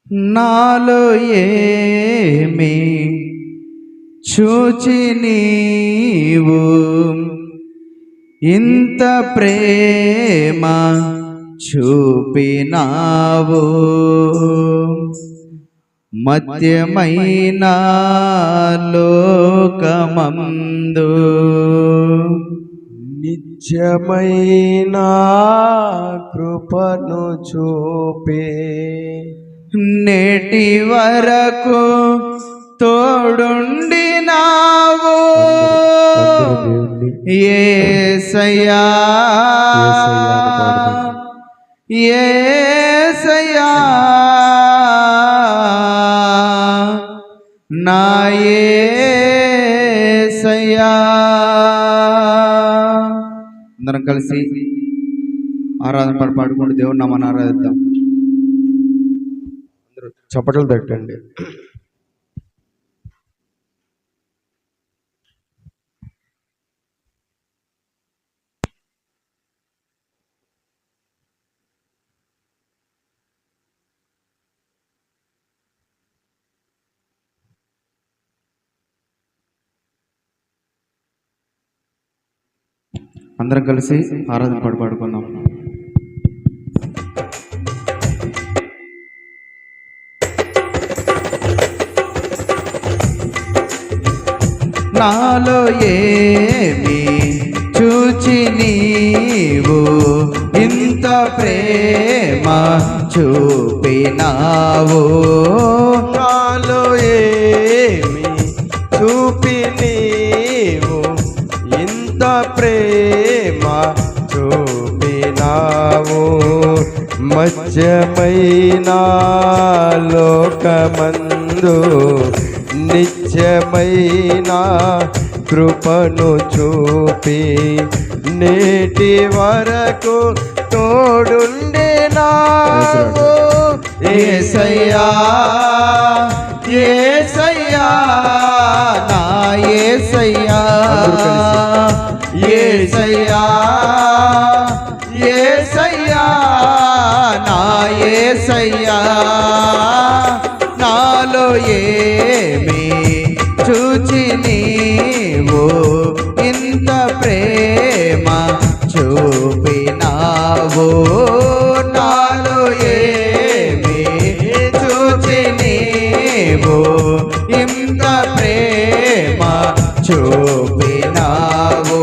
నాలో ఏమి చూచి నీవు ఇంత ప్రేమ చూపినావు, మధ్యమైన లోకమందు నిత్యమైన కృపను చూపే నేటి వరకు తోడుండినావు యేసయ్యా, యేసయ్యా నా యేసయ్యా. అందరం కలిసి ఆరాధన పాడుకుంటూ దేవుని నామాన్ని ఆరాధిద్దాం. చప్పట్లు తట్టండి. అందరం కలిసి ఆరాధన పాడుకుందాం. నాలో ఏమి చూచి నీవు ఇంత ప్రేమ చూపినావు, నాలో ఏమి చూపి నీవు ఇంత ప్రేమ చూపినావు, మధ్యమైన లోకమందు నిత్యమైన కృపను చూపి నేటి వరకు తోడుండినావు యేసయ్యా, యేసయ్యా నా యేసయ్యా, యేసయ్యా, యేసయ్యా నా యేసయ్యా. నాలో ఏమి చూచి నీవు ఇంత ప్రేమ చూపినావు, నాలో ఏమి చూచి నీవు ఇంత ప్రేమ చూపినావు.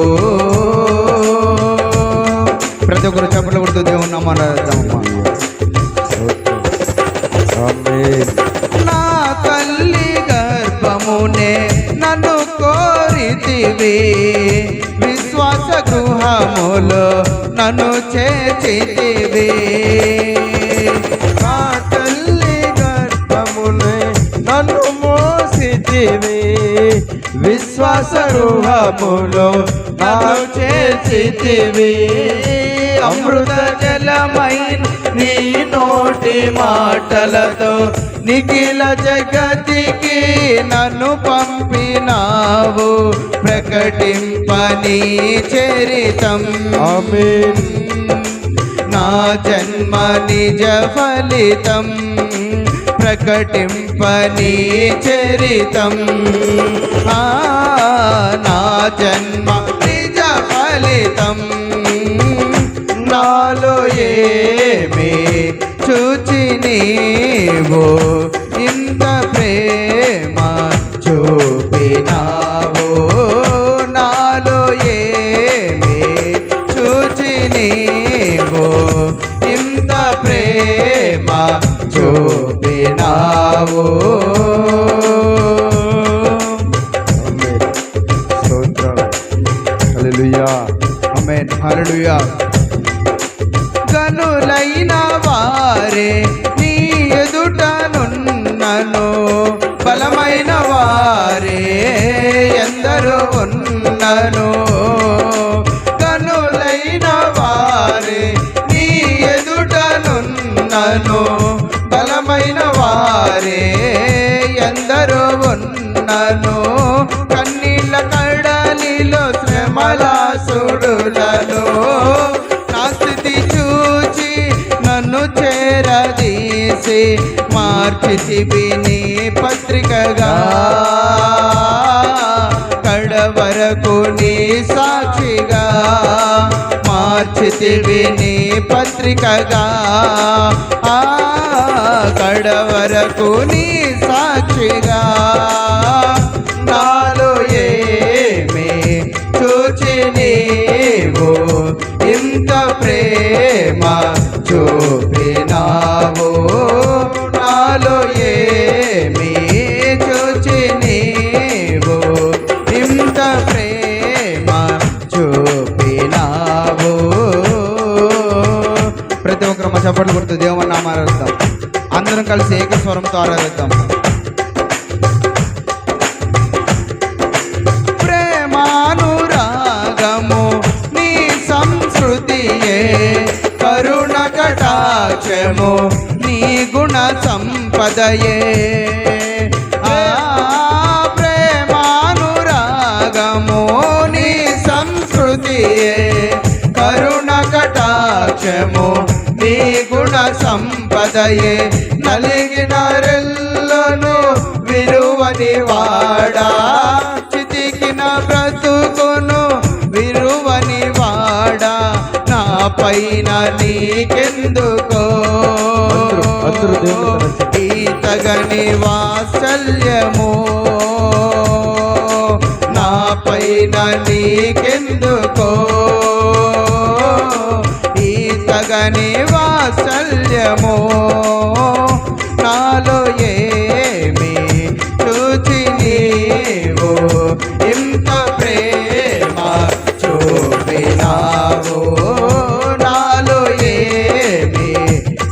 ప్రతి ఒక్కరు చప్పట్లు కొడుతూ దేవుని నామాన్ని ఆరాధిద్దామమ్మా. నా తల్లి గర్భమునే నన్ను కోరితివి, విశ్వాస గృహములో నన్ను చేర్చితివి. నా తల్లి గర్భమునే నన్ను మోసితివి, విశ్వాస గృహములో నన్ను చేర్చితివి. అమృత జలమైన నీ నోటి మాటలతో నిఖిల జగతికి నన్ను పంపినావు, ప్రకటింపని చరితం. ఆమేన్. నా జన్మ నిజ ఫలితం, ప్రకటింపని చరితం. నా జన్మ నిజ ఫలితం. నాలో ఏమి చూచి నీవు ఇంత ప్రేమ చూపినావు, నాలో ఏమి చూచి నీవు ఇంత ప్రేమ చూపినావు. స్తోత్రం. హల్లెలూయా. ఆమేన్. హల్లెలూయా. గనులైన వారే నీ ఎదుటనున్నను, బలమైన వారే ఎందరో ఉన్నను. గనులైన వారే నీ ఎదుటనున్నను, బలమైన వారే ఎందరో ఉన్నను. కన్నీళ్ళ కడలిలో శ్రమల సుడులలో నా స్థితి చూచి నన్ను చేరదీసి చేసి మార్చితివి నీ పత్రికగా, కడవరకు నీ సాక్షిగా మార్చితివి నీ పత్రికగా, కడవరకు నీ సాక్షిగా. నాలో ఏమి చూచి నీవు ఇంత ప్రేమ చూపినావు, నాలో ఏమి చూచి నీవు ఇంత ప్రేమ చూపినావు. ప్రతి ఒక్కరు మా చప్పట్లు కొడుతూ దేవుని నామాన్ని ఆరాధిద్దాం. అందరం కలిసి ఏకస్వరంతో ఆరాధిద్దాం. ప్రేమానురాగము నీ సంస్కృతియే, కరుణ కటాక్షము నీ గుణ సంపదయే. ప్రేమానురాగము నీ సంస్కృతియే, కరుణ కటాక్షము నీ గుణ సంపదయే. నలిగిన రెల్లను విరువని వాడా, చితికిన బ్రతుకును విరువని వాడా, నా పైన నీకెందుకో ఈతగని వాత్సల్యము, నా పైన నీకెందుకో ఈతగని వాత్సల్యము. నాలో ఏమి చూచి నీవు ఇంత ప్రేమ చూపినావు, నాలో ఏమి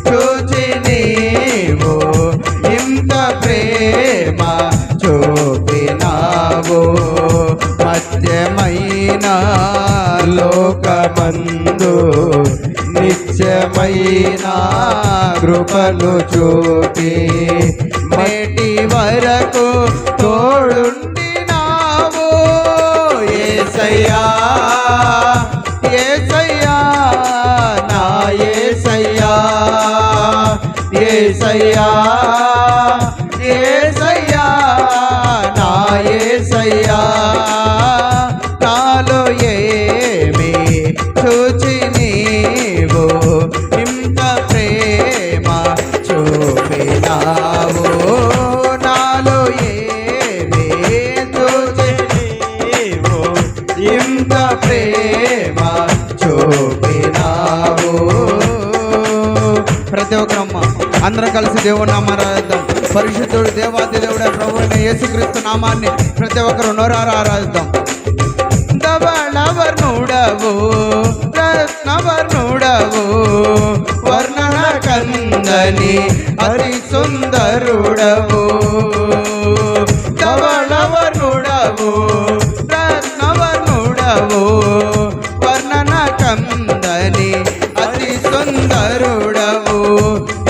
చూచి నీవు ఇంత ప్రేమ చూపినావు. మధ్యమైన లోకమందు నిత్యమైన కృపను చూపి మేటి వరకు తోడుండినావు. యేసయ్యా యేసయ్యా నా యేసయ్యా, యేసయ్యా యేసయ్యా నా యేసయ్యా. నాలో ఏమి చూచి నీవు ఇంత ప్రేమ చూపినావు, నాలో ఏమి చూచి నీవు ఇంత ప్రేమ చూపినావు. ప్రతి ఒక్కరమ్మ అందరం కలిసి దేవుని నామాన్ని ఆరాధిద్దాం. పరిశుద్ధుడు దేవాది దేవుడే ప్రభు అయిన యేసుక్రీస్తు నామాన్ని ప్రతి ఒక్కరు నోరారా ఆరాధిద్దాం. ధవళవర్ణుడవు రత్నవర్ణుడవు, వర్ణన కందని అతి సుందరుడవు. ధవళవర్ణుడవు రత్నవర్ణుడవు, వర్ణన కందని అతి సుందరుడవు.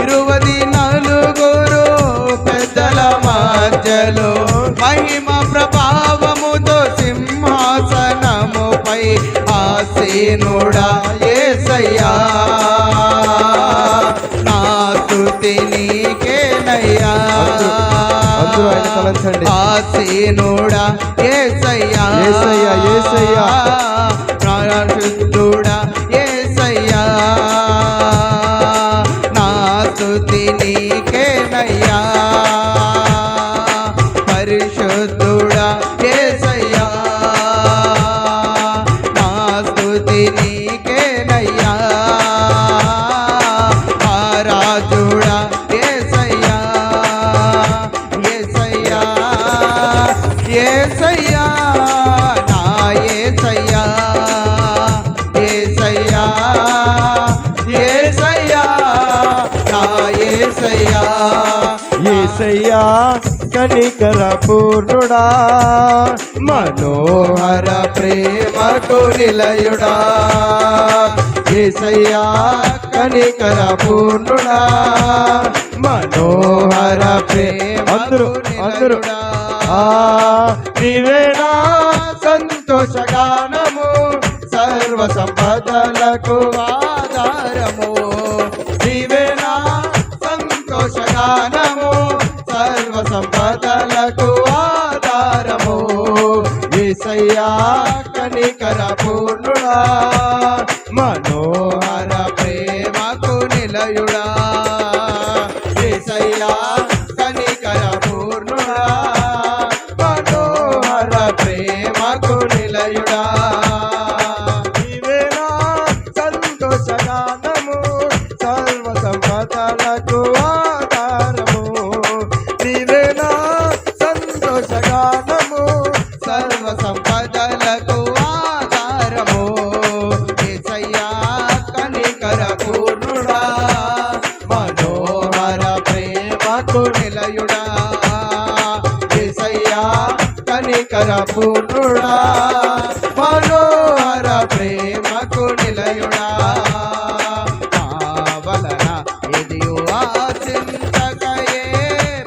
24 పెద్దల మధ్యలో మహిమ ప్రభావముతో సింహాసనముపై ఆసీనుడా యేసయ్యా, నా స్తుతి నీకేనయ్యా. ఆసీనుడా యేసయ్యా, యేసయ్యా యేసయ్యా పరిశుద్ధుడా యేసయ్యా, నా స్తుతి నీకేనయ్యా. పరిశుద్ధుడా యేసయ్యా, నా స్తుతి నీకేనయ్యా. రాజుడా యేసయ్యా, యేసయ్యా యేసయ్యా నా యేసయ్యా, యేసయ్యా యేసయ్యా నా యేసయ్యా. యేసయ్యా కనికర పూర్ణుడా, మనోహర ప్రేమకు నిలయుడా. యేసయ్యా కనికర పూర్ణుడా, మనోహర అందరూ అందరూ ప్రేమకునిలయుడా. నీవేనా సంతోషగానము, సర్వ సంపదలకు ఆధారము. నీవేనా సంతోష యేసయ్యా కనికర పూర్ణుడా మనోహర ప్రేమకు నిలయుడా యేసయ్యా కనికర పూర్ణుడా మనోహర ప్రేమకు నిలయుడా నీవేనా సంతోషగానము సర్వ సంపదలకు ఆధారము నీవేనా సంతోషగానము సర్వ సంపదలకు ఆధారము యేసయ్యా కనికర పూర్ణుడా మనోహర ప్రేమకు నిలయుడా యేసయ్యా కనికర పూర్ణుడా మనోహర ప్రేమకు నిలయుడా నా వలన ఎదియు ఆశించకయే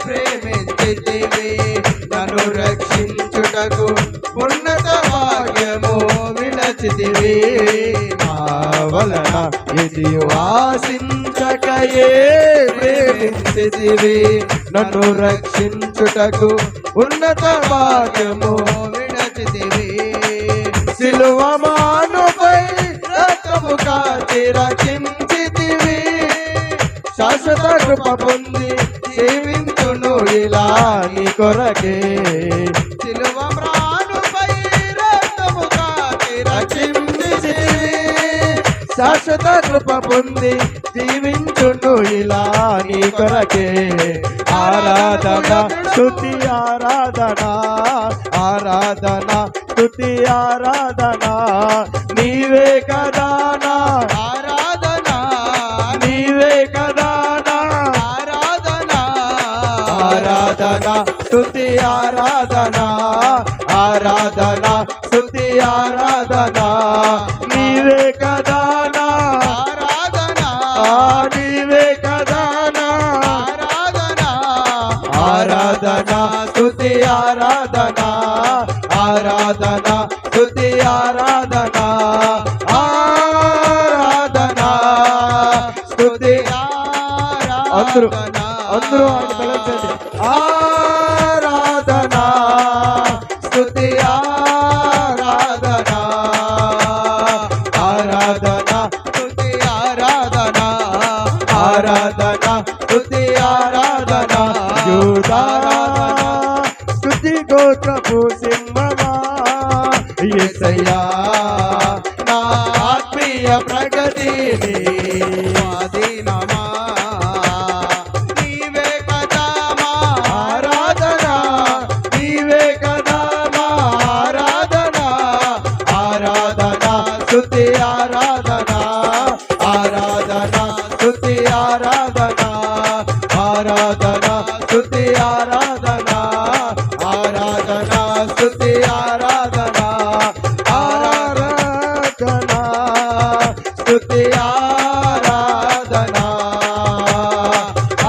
ప్రేమించితివి నన్ను రక్షించుటకు ఉన్నత భాగ్యము విడచితివి నా వలన ఎదియు ఆశించకయే ప్రేమించితివి నన్ను రక్షించుటకు ఉన్నత భాగ్యము విడచితివి సిలువ మానుపై రక్తము కాచి రక్షించితివి శాశ్వత కృప పొంది జీవించును ఇలా నీ కొరకే సిలువ మ్రానుపై రక్తము కాచి రక్షించితివి శాశ్వత కృప పొంది జీవించును ఇలా నీ కొరకే ఆరాధన స్తుతి ఆరాధన ఆరాధన స్తుతి ఆరాధన నీవే కదానా ఆరాధన నీవే కదానా ఆరాధన ఆరాధన స్తుతి ఆరాధన ఆరాధన స్తుతి ఆరాధన నీవే కదానా ఆరాధన నీవే కదానా ఆరాధన ఆరాధన స్తుతి ఆరాధన ఆరాధన స్తుతి ఆరాధన ఆరాధన స్తుతి అందరూ అందరూ ఆయన బలంచండి ఆరాధన స్తుతి ఆరాధన ఆరాధన స్తుతి ఆరాధన ఆరాధన స్తుతి ఆరాధన యూదా స్తుతి గోత్రపు సింహమా యేసయ్యా నా ఆత్మీయ ప్రగతిని స్వాధీనమా నీవే కదా మా ఆరాధన నీవే కదా మా ఆరాధన ఆరాధన స్తుతి ఆరాధన ఆరాధన స్తుతి ఆరాధన ఆరాధన స్తుతి ఆరాధన ఆరాధన స్తుతి ఆరాధన ఆరాధన స్తుతి ఆరాధన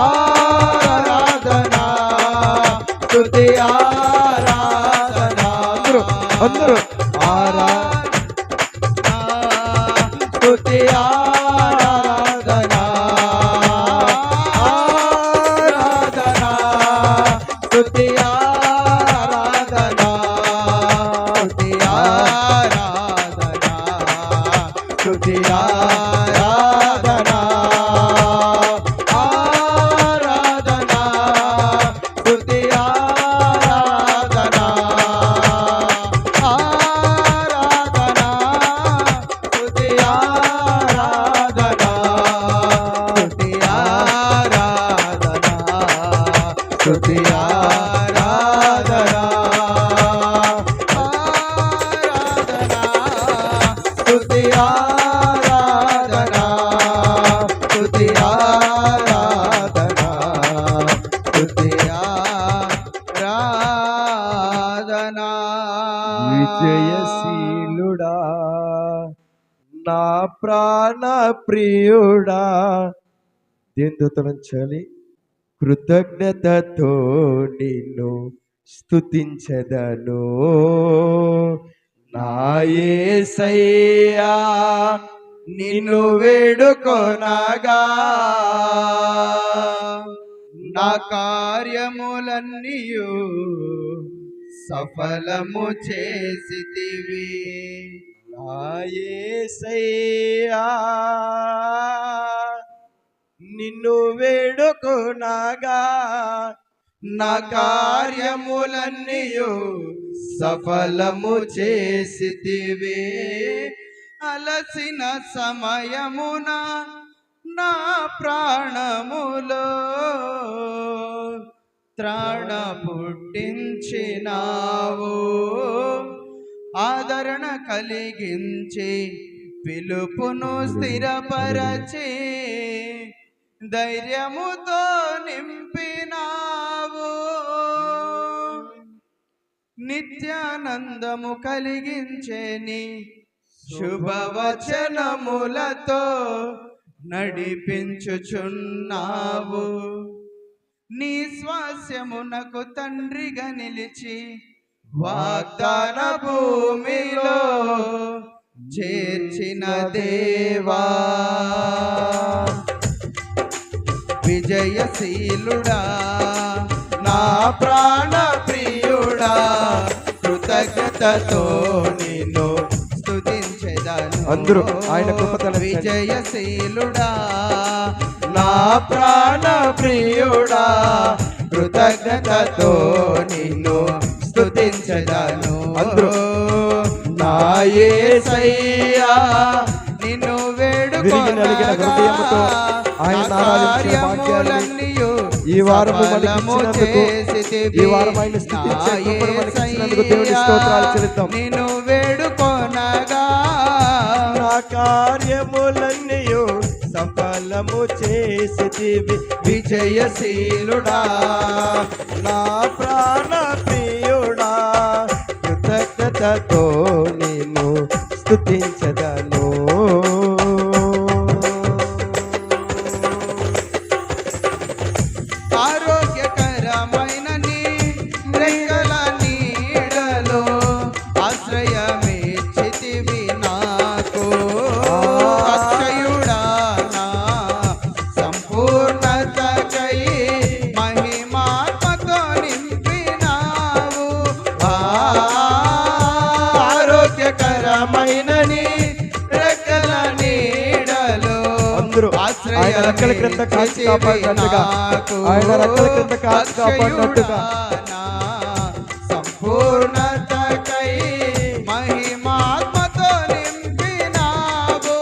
ఆరాధన స్తుతి ఆరాధన అందరూ స్తుతి ఆరాధన ఆరాధన స్తుతి ఆరాధన స్తుతి ఆరాధన స్తుతి ఆరాధన ఆరాధన స్తుతి ఆరాధన ఆరాధన స్తుతి ఆరాధన స్తుతి ఆరాధన స్తుతి ఆరాధన స్తుతి ఆరాధన స్తుతి ఆరాధన స్తుతి ఆరాధన విజయశీలుడా నా ప్రాణ ప్రియుడా ఎందుతలంచాలి కృతజ్ఞతతో నిన్ను స్తుతించెదను నా యేసయ్యా నిన్ను వేడుకొనగా నా కార్యములన్నీయు సఫలము చేసితివి. నా యేసయ్యా నిన్ను వేడుకొనగా నా కార్యములన్నీయు సఫలము చేసితివి. అలసిన సమయమున నా ప్రాణములో త్రాణ పుట్టించినావు. ఆదరణ కలిగించి పిలుపును స్థిరపరచి ధైర్యముతో నింపినావు. నిత్యానందము కలిగించేని శుభవచనములతో నడిపించుచున్నావు. నీ స్వాస్యమునకు తండ్రిగా నిలిచి వాగ్దాన భూమిలో చేర్చిన దేవా. విజయశీలుడా నా ప్రాణ ప్రియుడా, కృతజ్ఞతతో నిన్ను స్తుతించెదను. అందరూ ఆయన కృప తలచండి. విజయశీలుడా నా ప్రాణ ప్రియుడా, కృతజ్ఞతతో నిన్ను స్తుతించెదను. అందరూ నా యేసయ్యా నిన్ను విరిగి నలిగిన హృదయముతో ఆయన ఆరాధించే భాగ్యాన్ని ఈ వారము మనకు ఇచ్చినందుకు, ఈ వారం ఆయన స్తుతించే కృపను మనకు ఇచ్చినందుకు దేవుని స్తోత్రాలు చెల్లిద్దాం. నిన్ను వేడుకొనగా నా కార్యములన్నీయు సఫలము చేసితివి. విజయశీలుడా నా ప్రాణ ప్రియుడా, కృతజ్ఞతతో నేను స్తుతించదను. ఆరోగ్యకరమైన నీ రెక్కల నీడలో ఆశ్రయమిచ్చితివి నాకు. అక్షయుడా నా సంపూర్ణతకై మహిమాత్మతో నింపినావు. ఆరోగ్యకరమైన నీ రెక్కల నీడలో అందరూ ఆయన రెక్కల క్రింద కాచి కాపాడినట్టుగా, ఆయన రెక్కల క్రింద కాచి కాపాడినట్టుగా సంపూర్ణతకై మహిమాత్మతో నింపినావు.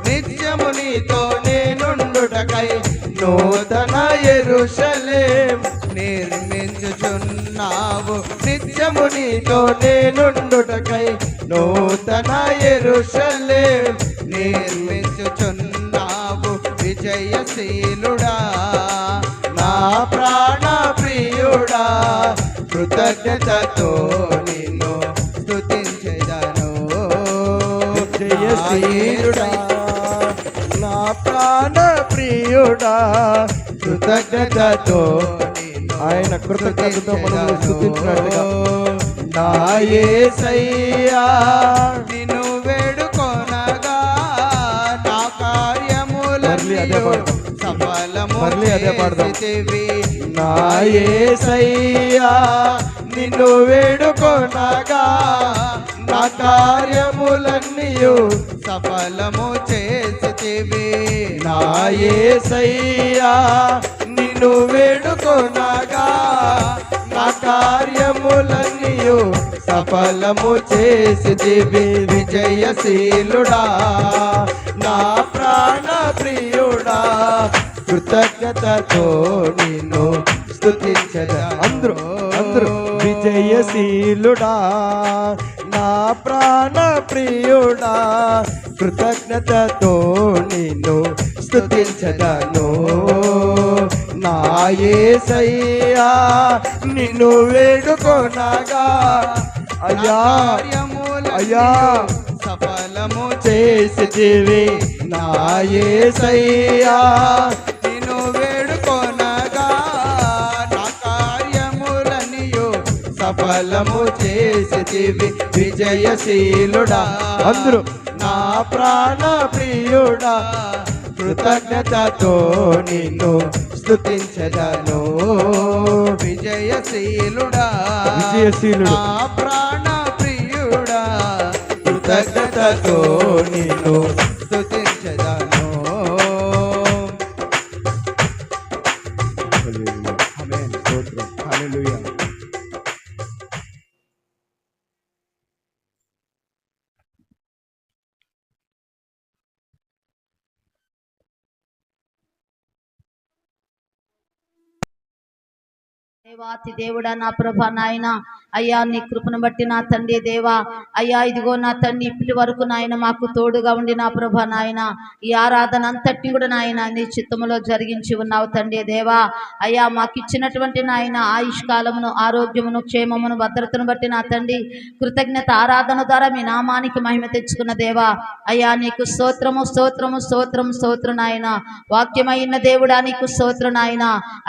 నిత్యము నీతో నేనుండుటకై నూతన యెరూషలేం నిర్మించుచున్నావు. నిత్యము నీతో నేనుండుటకై నూతన యెరూషలేం నిర్మించుచున్నావు. విజయశీలుడా నా ప్రాణ ప్రియుడా, కృతజ్ఞతతో నిన్ను స్తుతించెదను. జయశీలుడా నా ప్రాణ ప్రియుడా, కృతజ్ఞతతో ఆయన కృతజ్ఞతతో మనల్ని స్తుతించినట్టుగా. నా యేసయ్యా నిన్ను వేడుకొనగా నా కార్యములన్నీయు సఫలము చేసితివి. నా యేసయ్యా నిన్ను వేడుకొనగా నా కార్యములన్నీయు సఫలము చేసితివి. నా యేసయ్యా నిన్ను వేడుకొనగా నా కార్యములన్నీయు సఫలము చేసితివి. విజయశీలుడా నా ప్రాణ ప్రియుడా, కృతజ్ఞతతో నిన్ను స్తుతించెదను. అందరూ విజయశీలుడా నా ప్రాణ ప్రియుడా, కృతజ్ఞతతో నిన్ను స్తుతించదను. నా యేసయ్యా నిన్ను వేడుకొనగా అయ్యా అయ్యా సఫలము చేసితివి. నా యేసయ్యా నిన్ను వేడుకొనగా నా కార్యములన్నీయు సఫలము చేసితివి. విజయశీలుడా అందరూ నా ప్రాణ ప్రియుడా, కృతజ్ఞతతో నిన్ను స్తుతించెదను. విజయశీలుడా విజయశీలుడు నా ప్రాణ ప్రియుడా కృతజ్ఞతతో నిన్ను స్తుతించదను. ఆమేన్. స్తోత్రం. హల్లెలూయా. దేవాతి దేవుడా నా ప్రభా నాయన అయ్యా నీ కృపను బట్టి నా తండ్రి దేవా అయ్యా ఇదిగో నా తండ్రి ఇప్పటి వరకు నాయన మాకు తోడుగా ఉండి నా ప్రభా నాయన ఈ ఆరాధన అంతటి కూడా నాయన నీ చిత్తములో జరిగించి ఉన్నావు తండ్రి దేవా అయ్యా మాకు ఇచ్చినటువంటి నాయన ఆయుష్కాలమును ఆరోగ్యమును క్షేమమును భద్రతను బట్టి నా తండ్రి కృతజ్ఞత ఆరాధన ద్వారా మీ నామానికి మహిమ తెచ్చుకున్న దేవా అయ్యా నీకు స్తోత్రము స్తోత్రము స్తోత్రం స్తోత్రం నాయన వాక్యమైన దేవుడా నీకు స్తోత్రం నాయన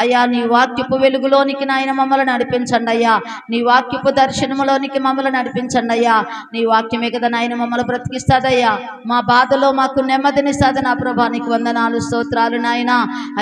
అయ్యా నీ వాక్యపు వెలుగులోనికి నాయన మమ్మల్ని నడిపించండి అయ్యా నీ వాక్యపు దర్శనములోనికి మమ్మల్ని నడిపించండి అయ్యా నీ వాక్యమే కదా నాయన మమ్మల్ని బ్రతికిస్తాదయ్యా మా బాధలో మాకు నెమ్మదినిస్తాది నా ప్రభా నీకు వందనాలు స్తోత్రాలు నాయన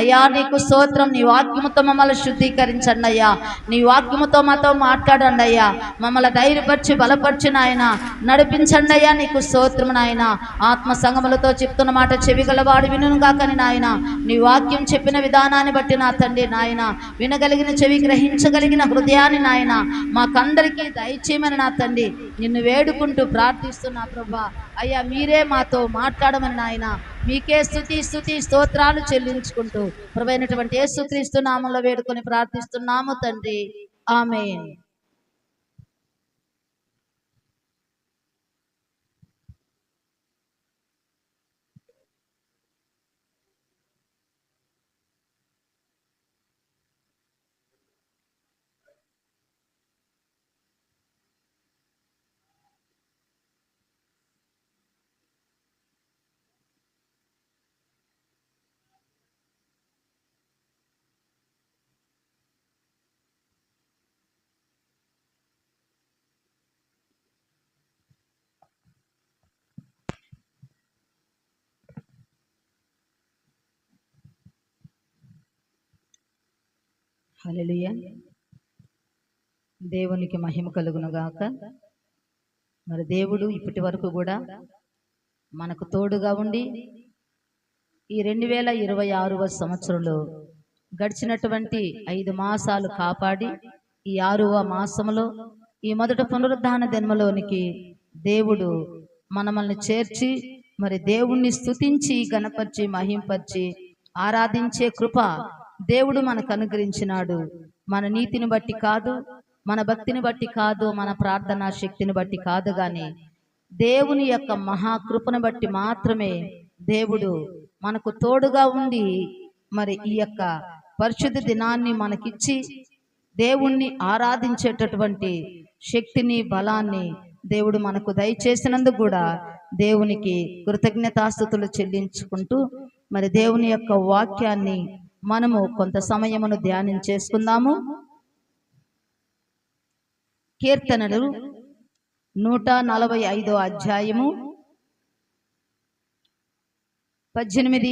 అయ్యా నీకు స్తోత్రం నీ వాక్యముతో మమ్మల్ని శుద్ధీకరించండి అయ్యా నీ వాక్యముతో మాతో మాట్లాడండి అయ్యా మమ్మల్ని ధైర్యపరిచి బలపరిచి నాయన నడిపించండి అయ్యా నీకు స్తోత్రం నాయన ఆత్మ సంగములతో చెప్తున్న మాట చెవిగలవాడు వినును గాకని నాయన నీ వాక్యం చెప్పిన విధానాన్ని బట్టి నా తండ్రి నాయన వినగలిగిన చెవి గ్రహించగలిగిన హృదయాన్ని నాయన మాకందరికీ దయచేయమని నా తండ్రి నిన్ను వేడుకుంటూ ప్రార్థిస్తున్నా ప్రభా అయ్యా మీరే మాతో మాట్లాడమని నాయన మీకే స్తుతి స్తోత్రాలు చెల్లించుకుంటూ ప్రభువైనటువంటి యేసుక్రీస్తు నామములో వేడుకొని ప్రార్థిస్తున్నాము తండ్రి ఆమేన్. హల్లెలూయా. దేవునికి మహిమ కలుగును గాక. మరి దేవుడు ఇప్పటి వరకు కూడా మనకు తోడుగా ఉండి ఈ 2026వ సంవత్సరంలో గడిచినటువంటి 5 మాసాలు కాపాడి ఈ 6వ మాసంలో ఈ మొదటి పునరుద్ధాన జన్మలోనికి దేవుడు మనల్ని చేర్చి మరి దేవుణ్ణి స్తుతించి గణపరిచి మహింపరిచి ఆరాధించే కృప దేవుడు మనకు అనుగ్రహించినాడు. మన నీతిని బట్టి కాదు, మన భక్తిని బట్టి కాదు, మన ప్రార్థనా శక్తిని బట్టి కాదు, కానీ దేవుని యొక్క మహాకృపను బట్టి మాత్రమే దేవుడు మనకు తోడుగా ఉండి మరి ఈ యొక్క పరిశుద్ధ దినాన్ని మనకిచ్చి దేవుణ్ణి ఆరాధించేటటువంటి శక్తిని బలాన్ని దేవుడు మనకు దయచేసినందుకు కూడా దేవునికి కృతజ్ఞతాస్తుతులు చెల్లించుకుంటూ మరి దేవుని యొక్క వాక్యాన్ని మనము కొంత సమయమును ధ్యానం చేసుకుందాము. కీర్తనలు 145వ అధ్యాయము 18.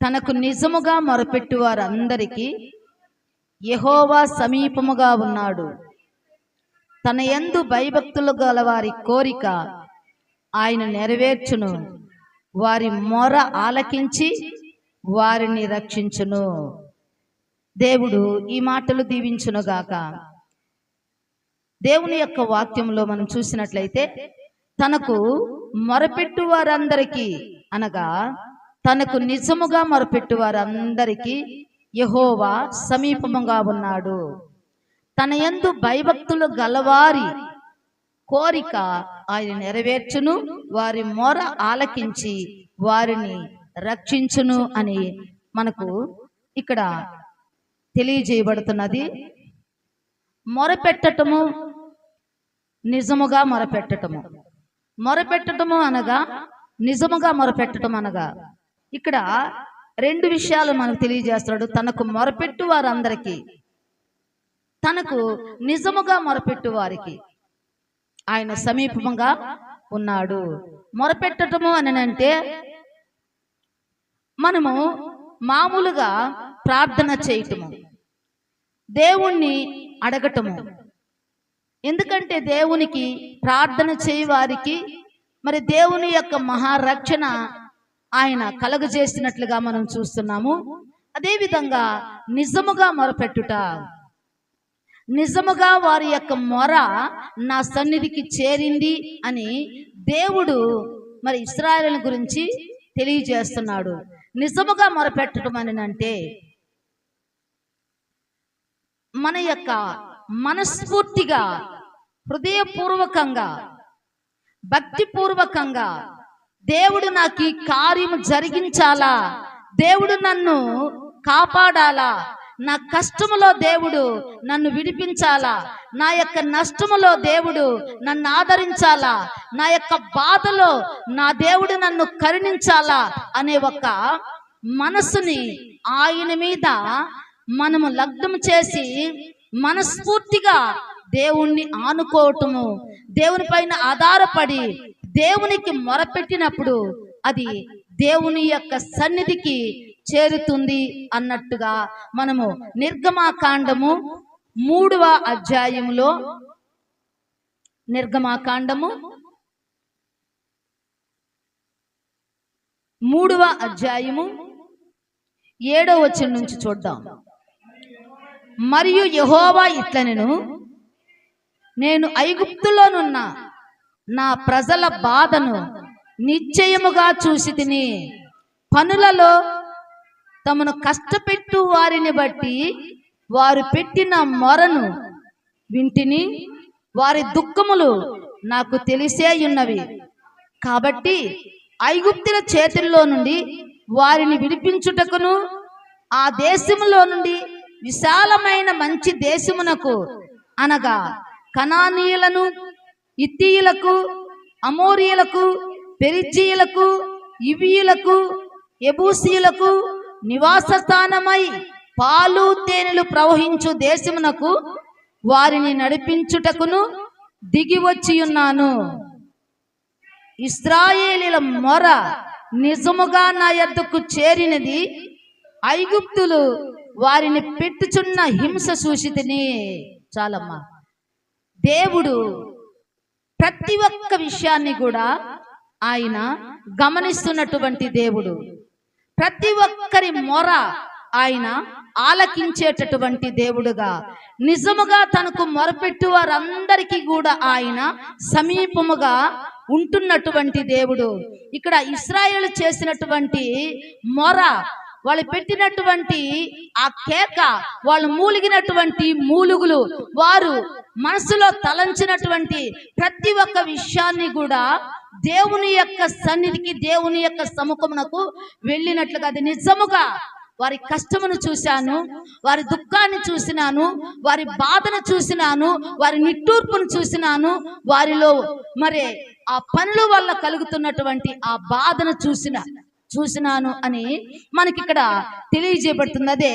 తనకు నిజముగా మొరపెట్టు వారందరికీ యెహోవా సమీపముగా ఉన్నాడు. తన యందు భయభక్తులు గల వారి కోరిక ఆయన నెరవేర్చును. వారి మొర ఆలకించి వారిని రక్షించును. దేవుడు ఈ మాటలు దీవించునుగాక. దేవుని యొక్క వాక్యంలో మనం చూసినట్లయితే తనకు మొరపెట్టు వారందరికీ అనగా తనకు నిజముగా మొరపెట్టు వారందరికీ యెహోవా సమీపముగా ఉన్నాడు. తన యందు భయభక్తులు గలవారి కోరిక ఆయన నెరవేర్చును. వారి మొర ఆలకించి వారిని రక్షించును అని మనకు ఇక్కడ తెలియజేయబడుతున్నది. మొరపెట్టటము, నిజముగా మొరపెట్టటము. మొరపెట్టటము అనగా నిజముగా మొరపెట్టటం అనగా ఇక్కడ 2 విషయాలు మనకు తెలియజేస్తున్నాడు. తనకు మొరపెట్టు వారందరికీ, తనకు నిజముగా మొరపెట్టు వారికి ఆయన సమీపంగా ఉన్నాడు. మొరపెట్టటము అని అంటే మనము మామూలుగా ప్రార్థన చేయటము, దేవుణ్ణి అడగటము. ఎందుకంటే దేవునికి ప్రార్థన చేయవారికి మరి దేవుని యొక్క మహారక్షణ ఆయన కలుగజేసినట్లుగా మనం చూస్తున్నాము. అదేవిధంగా నిజముగా మొరపెట్టుట, నిజముగా వారి యొక్క మొర నా సన్నిధికి చేరింది అని దేవుడు మరి ఇశ్రాయేలు గురించి తెలియజేస్తున్నాడు. నిజముగా మొరపెట్టడం అని అంటే మన యొక్క మనస్ఫూర్తిగా, హృదయపూర్వకంగా, భక్తిపూర్వకంగా దేవుడు నాకు ఈ కార్యము జరిగించాలా, దేవుడు నన్ను కాపాడాలా, నా కష్టములో దేవుడు నన్ను విడిపించాలా, నా యొక్క నష్టములో దేవుడు నన్ను ఆదరించాలా, నా యొక్క బాధలో నా దేవుడు నన్ను కరుణించాలా అనే ఒక మనసుని ఆయన మీద మనము లగ్నం చేసి మనస్ఫూర్తిగా దేవుణ్ణి ఆనుకోవటము, దేవుని పైన ఆధారపడి దేవునికి మొరపెట్టినప్పుడు అది దేవుని యొక్క సన్నిధికి చేరుతుంది అన్నట్టుగా మనము నిర్గమాకాండము 3వ అధ్యాయములో, నిర్గమాకాండము 3వ అధ్యాయము 7వ వచనం నుంచి చూద్దాం. మరియు యెహోవా ఇట్లనెను, నేను ఐగుప్తులోనున్న నా ప్రజల బాధను నిశ్చయముగా చూసి తిని, పనులలో తమను కష్టపెట్టు వారిని బట్టి వారు పెట్టిన మొరను వింటిని, వారి దుఃఖములు నాకు తెలిసే ఉన్నవి. కాబట్టి ఐగుప్తుల చేతుల్లో నుండి వారిని విడిపించుటకును, ఆ దేశములో నుండి విశాలమైన మంచి దేశమునకు అనగా కనానీయులను, ఇత్తీయులకు, అమోరీయులకు, పెరిజ్జీయులకు, ఇవీయులకు, యెబూసీయులకు నివాస స్థానమై పాలు తేనెలు ప్రవహించు దేశమునకు వారిని నడిపించుటకును దిగి వచ్చి ఉన్నాను. ఇశ్రాయేలీల మొర నిజముగా నా యొద్దకు చేరినది, ఐగుప్తులు వారిని పెట్టుచున్న హింస చూసితిని. చాలమ్మా. దేవుడు ప్రతి ఒక్క విషయాన్ని కూడా ఆయన గమనిస్తున్నటువంటి దేవుడు. ప్రతి ఒక్కరి మొర ఆయన ఆలకించేటటువంటి దేవుడుగా, నిజముగా తనకు మొరపెట్టు వారందరికీ కూడా ఆయన సమీపముగా ఉంటున్నటువంటి దేవుడు. ఇక్కడ ఇశ్రాయేలు చేసినటువంటి మొర, వాళ్ళు పెట్టినటువంటి ఆ కేక, వాళ్ళు మూలిగినటువంటి మూలుగులు, వారు మనసులో తలంచినటువంటి ప్రతి ఒక్క విషయాన్ని కూడా దేవుని యొక్క సన్నిధికి, దేవుని యొక్క సముఖమునకు వెళ్ళినట్లుగా, అది నిజముగా వారి కష్టమును చూశాను, వారి దుఃఖాన్ని చూసినాను, వారి బాధను చూసినాను, వారి నిట్టూర్పును చూసినాను, మరి ఆ పనుల వల్ల కలుగుతున్నటువంటి ఆ బాధను చూసినాను అని మనకి ఇక్కడ తెలియజేయబడుతుంది. అదే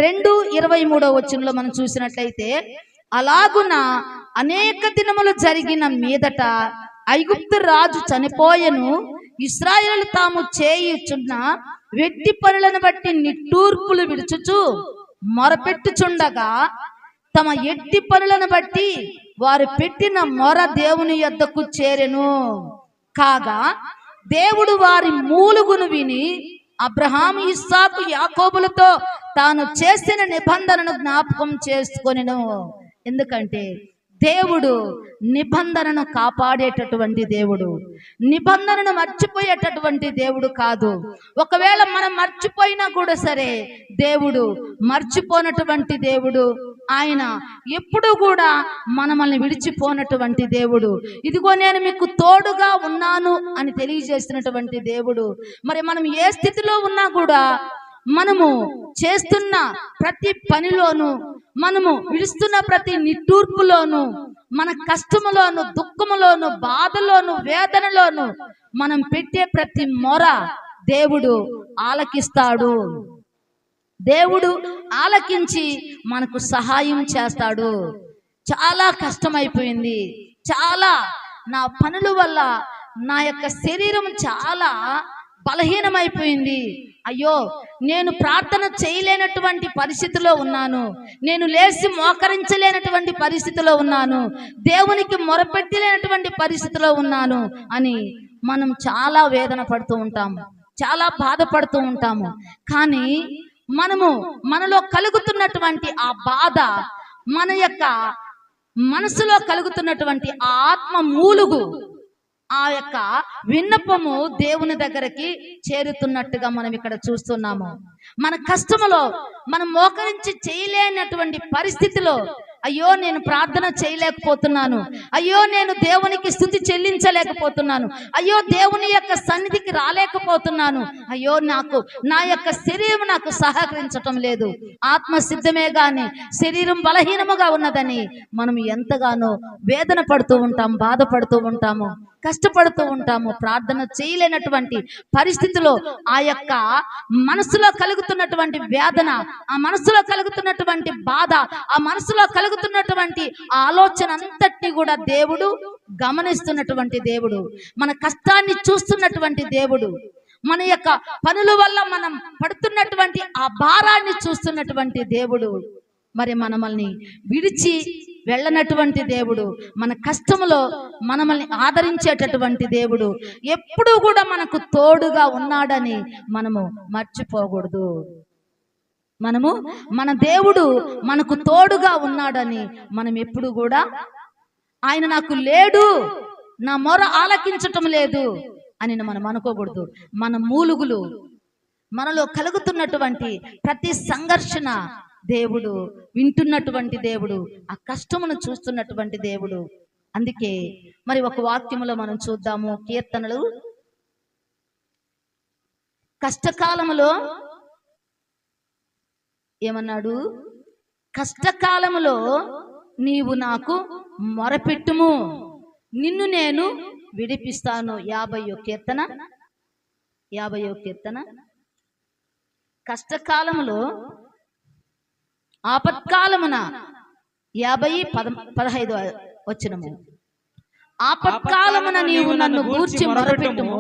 2:23 వచనంలో మనం చూసినట్లయితే, అలాగున అనేక దినములు జరిగిన మీదట ఐగుప్తు రాజు చనిపోయెను, ఇశ్రాయేలు తాము చేయుచున్న వెట్టి పనులను బట్టి నిట్టూర్పులు విడుచుచు మొరపెట్టుచుండగా, తమ ఎట్టి పనులను బట్టి వారు పెట్టిన మొర దేవుని యొద్దకు చేరెను. కాగా దేవుడు వారి మూలుగును విని అబ్రహాము, ఇస్సాకు, యాకోబులతో తాను చేసిన నిబంధనను జ్ఞాపకం చేసుకొనెను. ఎందుకంటే దేవుడు నిబంధనను కాపాడేటటువంటి దేవుడు, నిబంధనను మర్చిపోయేటటువంటి దేవుడు కాదు. ఒకవేళ మనం మర్చిపోయినా కూడా సరే, దేవుడు మర్చిపోనటువంటి దేవుడు. ఆయన ఎప్పుడు కూడా మనల్ని విడిచిపోనటువంటి దేవుడు. ఇదిగో నేను మీకు తోడుగా ఉన్నాను అని తెలియజేసినటువంటి దేవుడు. మరి మనం ఏ స్థితిలో ఉన్నా కూడా, మనము చేస్తున్న ప్రతి పనిలోను, మనము విడుస్తున్న ప్రతి నిట్టూర్పులోను, మన కష్టములోను, దుఃఖములోను, బాధలోను, వేదనలోను మనం పెట్టే ప్రతి మొర దేవుడు ఆలకిస్తాడు. దేవుడు ఆలకించి మనకు సహాయం చేస్తాడు. చాలా కష్టమైపోయింది, చాలా నా పనుల వల్ల నా యొక్క శరీరం చాలా బలహీనమైపోయింది. అయ్యో, నేను ప్రార్థన చేయలేనటువంటి పరిస్థితిలో ఉన్నాను, నేను లేచి మోకరించలేనటువంటి పరిస్థితిలో ఉన్నాను, దేవునికి మొరపెట్టలేనటువంటి పరిస్థితిలో ఉన్నాను అని మనం చాలా వేదన పడుతూ ఉంటాము, చాలా బాధపడుతూ ఉంటాము. కానీ మనలో కలుగుతున్నటువంటి ఆ బాధ, మన యొక్క మనసులో కలుగుతున్నటువంటి ఆ ఆత్మ మూలుగు, ఆ యొక్క విన్నపము దేవుని దగ్గరికి చేరుతున్నట్టుగా మనం ఇక్కడ చూస్తున్నాము. మన కష్టములో మనం మోకరించి చేయలేనటువంటి పరిస్థితిలో, అయ్యో నేను ప్రార్థన చేయలేకపోతున్నాను, అయ్యో నేను దేవునికి స్తుతి చెల్లించలేకపోతున్నాను, అయ్యో దేవుని యొక్క సన్నిధికి రాలేకపోతున్నాను, అయ్యో నా యొక్క శరీరం నాకు సహకరించటం లేదు, ఆత్మ సిద్ధమే గాని శరీరం బలహీనముగా ఉన్నదని మనం ఎంతగానో వేదన పడుతూ ఉంటాం, బాధపడుతూ ఉంటాము, కష్టపడుతూ ఉంటాము. ప్రార్థన చేయలేనటువంటి పరిస్థితిలో ఆ యొక్క మనసులో కలుగుతున్నటువంటి వేదన, ఆ మనసులో కలుగుతున్నటువంటి బాధ, ఆ మనసులో కలుగుతున్నటువంటి ఆలోచన అంతటినీ కూడా దేవుడు గమనిస్తున్నటువంటి దేవుడు, మన కష్టాన్ని చూస్తున్నటువంటి దేవుడు, మన యొక్క పనుల వల్ల మనం పడుతున్నటువంటి ఆ భారాన్ని చూస్తున్నటువంటి దేవుడు, మరి మనల్ని విడిచి వెళ్ళనటువంటి దేవుడు, మన కష్టములో మనల్ని ఆదరించేటటువంటి దేవుడు, ఎప్పుడూ కూడా మనకు తోడుగా ఉన్నాడని మనము మర్చిపోకూడదు. మన దేవుడు మనకు తోడుగా ఉన్నాడని మనం ఎప్పుడు కూడా, ఆయన నాకు లేడు, నా మొర ఆలకించటం లేదు అని మనం అనుకోకూడదు. మన మూలుగులు, మనలో కలుగుతున్నటువంటి ప్రతి సంఘర్షణ దేవుడు వింటున్నటువంటి దేవుడు, ఆ కష్టమును చూస్తున్నటువంటి దేవుడు. అందుకే మరి ఒక వాక్యములో మనం చూద్దాము, కీర్తనలు కష్టకాలములో ఏమన్నాడు? కష్టకాలములో నీవు నాకు మొరపెట్టుము, నిన్ను నేను విడిపిస్తాను. 50వ కీర్తన. కష్టకాలములో, ఆపత్కాలమున 50:15 వచనము. ఆపత్కాలమున నీవు నన్ను గూర్చి మొరపెట్టుము,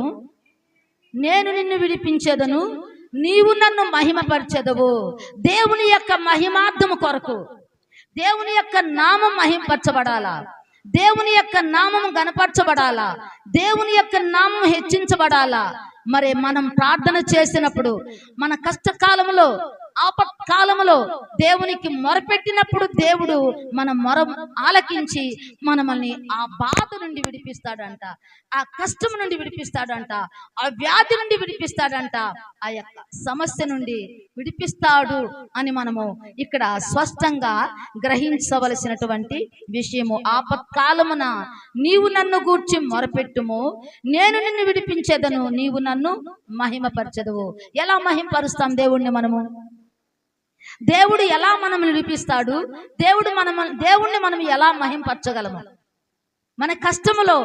నేను నిన్ను విడిపించెదను, నీవు నన్ను మహిమపరచెదవు. దేవుని యొక్క మహిమార్థము కొరకు దేవుని యొక్క నామం మహిమపరచబడాలా, దేవుని యొక్క నామం గణపరచబడాలా, దేవుని యొక్క నామం హెచ్చించబడాలా. మరి మనం ప్రార్థన చేసినప్పుడు, మన కష్టకాలంలో, ఆపత్కాలంలో దేవునికి మొరపెట్టినప్పుడు దేవుడు మన మొర ఆలకించి మనల్ని ఆ బాధ నుండి విడిపిస్తాడంట, ఆ కష్టం నుండి విడిపిస్తాడంట, ఆ వ్యాధి నుండి విడిపిస్తాడంట, ఆ యొక్క సమస్య నుండి విడిపిస్తాడు అని మనము ఇక్కడ స్పష్టంగా గ్రహించవలసినటువంటి విషయము. ఆపత్కాలమున నీవు నన్ను గూర్చి మొరపెట్టుము, నేను నిన్ను విడిపించేదను, నీవు నన్ను మహిమపరచెదవు. ఎలా మహిమపరుస్తాం దేవుణ్ణి మనము? దేవుడు ఎలా మనం విడిపిస్తాడు? దేవుణ్ణి మనం ఎలా మహిమపరచగలము? మన కష్టములో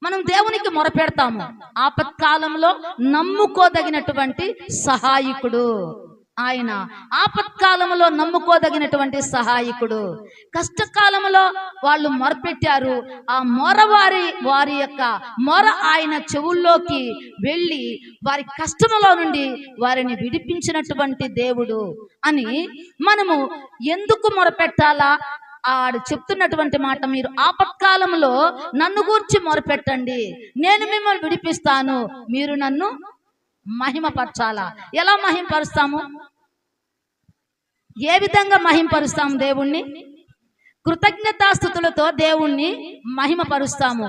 మనం దేవునికి మొరపెడతాము. ఆపత్కాలంలో నమ్ముకోదగినటువంటి సహాయకుడు ఆయన, ఆపత్కాలంలో నమ్ముకోదగినటువంటి సహాయకుడు. కష్టకాలంలో వాళ్ళు మొరపెట్టారు, ఆ మొర వారి యొక్క మొర ఆయన చెవుల్లోకి వెళ్ళి వారి కష్టములో నుండి వారిని విడిపించినటువంటి దేవుడు అని మనము ఎందుకు మొరపెట్టాలా? ఆడు చెప్తున్నటువంటి మాట, మీరు ఆపత్కాలంలో నన్ను గూర్చి మొరపెట్టండి, నేను మిమ్మల్ని విడిపిస్తాను, మీరు నన్ను మహిమపరచాలా. ఎలా మహిమపరుస్తాము? ఏ విధంగా మహిమపరుస్తాము దేవుణ్ణి? కృతజ్ఞతాస్తుతులతో దేవుణ్ణి మహిమపరుస్తాము,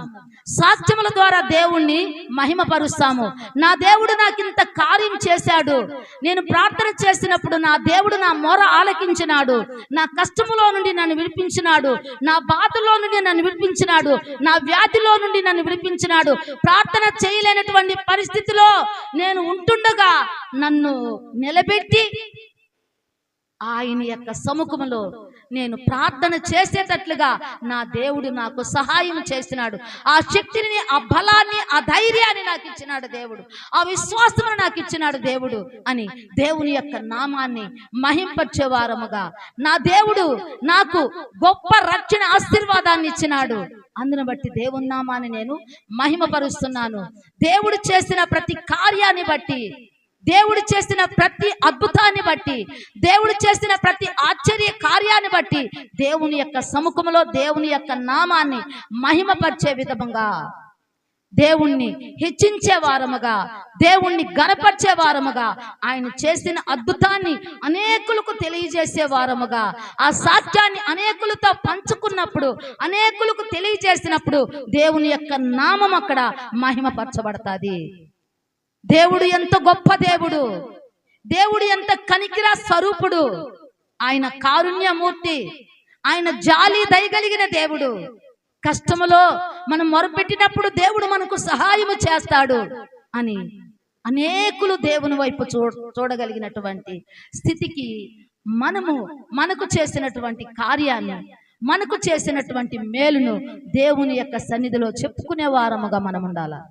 సాక్ష్యముల ద్వారా దేవుణ్ణి మహిమపరుస్తాము. నా దేవుడు నాకింత కార్యం చేశాడు, నేను ప్రార్థన చేసినప్పుడు నా దేవుడు నా మొర ఆలకించినాడు, నా కష్టములో నుండి నన్ను విడిపించినాడు, నా బాధలో నుండి నన్ను విడిపించినాడు, నా వ్యాధిలో నుండి నన్ను విడిపించినాడు, ప్రార్థన చేయలేనటువంటి పరిస్థితిలో నేను ఉంటుండగా నన్ను నిలబెట్టి ఆయన యొక్క సముఖంలో నేను ప్రార్థన చేసేటట్లుగా నా దేవుడు నాకు సహాయం చేసినాడు. ఆ శక్తిని, ఆ బలాన్ని, ఆ ధైర్యాన్ని నాకు ఇచ్చినాడు దేవుడు, ఆ విశ్వాసమును నాకు ఇచ్చినాడు దేవుడు అని దేవుని యొక్క నామాన్ని మహింపరిచేవారముగా నా దేవుడు నాకు గొప్ప రక్షణ ఆశీర్వాదాన్ని ఇచ్చినాడు. అందును బట్టి దేవుని నామాన్ని నేను మహిమపరుస్తున్నాను. దేవుడు చేసిన ప్రతి కార్యాన్ని బట్టి, దేవుడు చేసిన ప్రతి అద్భుతాన్ని బట్టి, దేవుడు చేసిన ప్రతి ఆశ్చర్య కార్యాన్ని బట్టి దేవుని యొక్క సముఖంలో దేవుని యొక్క నామాన్ని మహిమపరిచే విధంగా, దేవుణ్ణి హెచ్చించే వారముగా, దేవుణ్ణి గణపరిచే వారముగా, ఆయన చేసిన అద్భుతాన్ని అనేకులకు తెలియజేసే వారముగా, ఆ సాక్ష్యాన్ని అనేకులతో పంచుకున్నప్పుడు, అనేకులకు తెలియజేసినప్పుడు దేవుని యొక్క నామం అక్కడ మహిమపరచబడతాది. దేవుడు ఎంత గొప్ప దేవుడు, దేవుడు ఎంత కనికర స్వరూపుడు, ఆయన కారుణ్యమూర్తి, ఆయన జాలి దయగలిగిన దేవుడు. కష్టములో మనం మొరపెట్టినప్పుడు దేవుడు మనకు సహాయము చేస్తాడు అని అనేకులు దేవుని వైపు చూడగలిగినటువంటి స్థితికి మనకు చేసినటువంటి కార్యాన్ని, మనకు చేసినటువంటి మేలును దేవుని యొక్క సన్నిధిలో చెప్పుకునే వారముగా మనం ఉండాలి.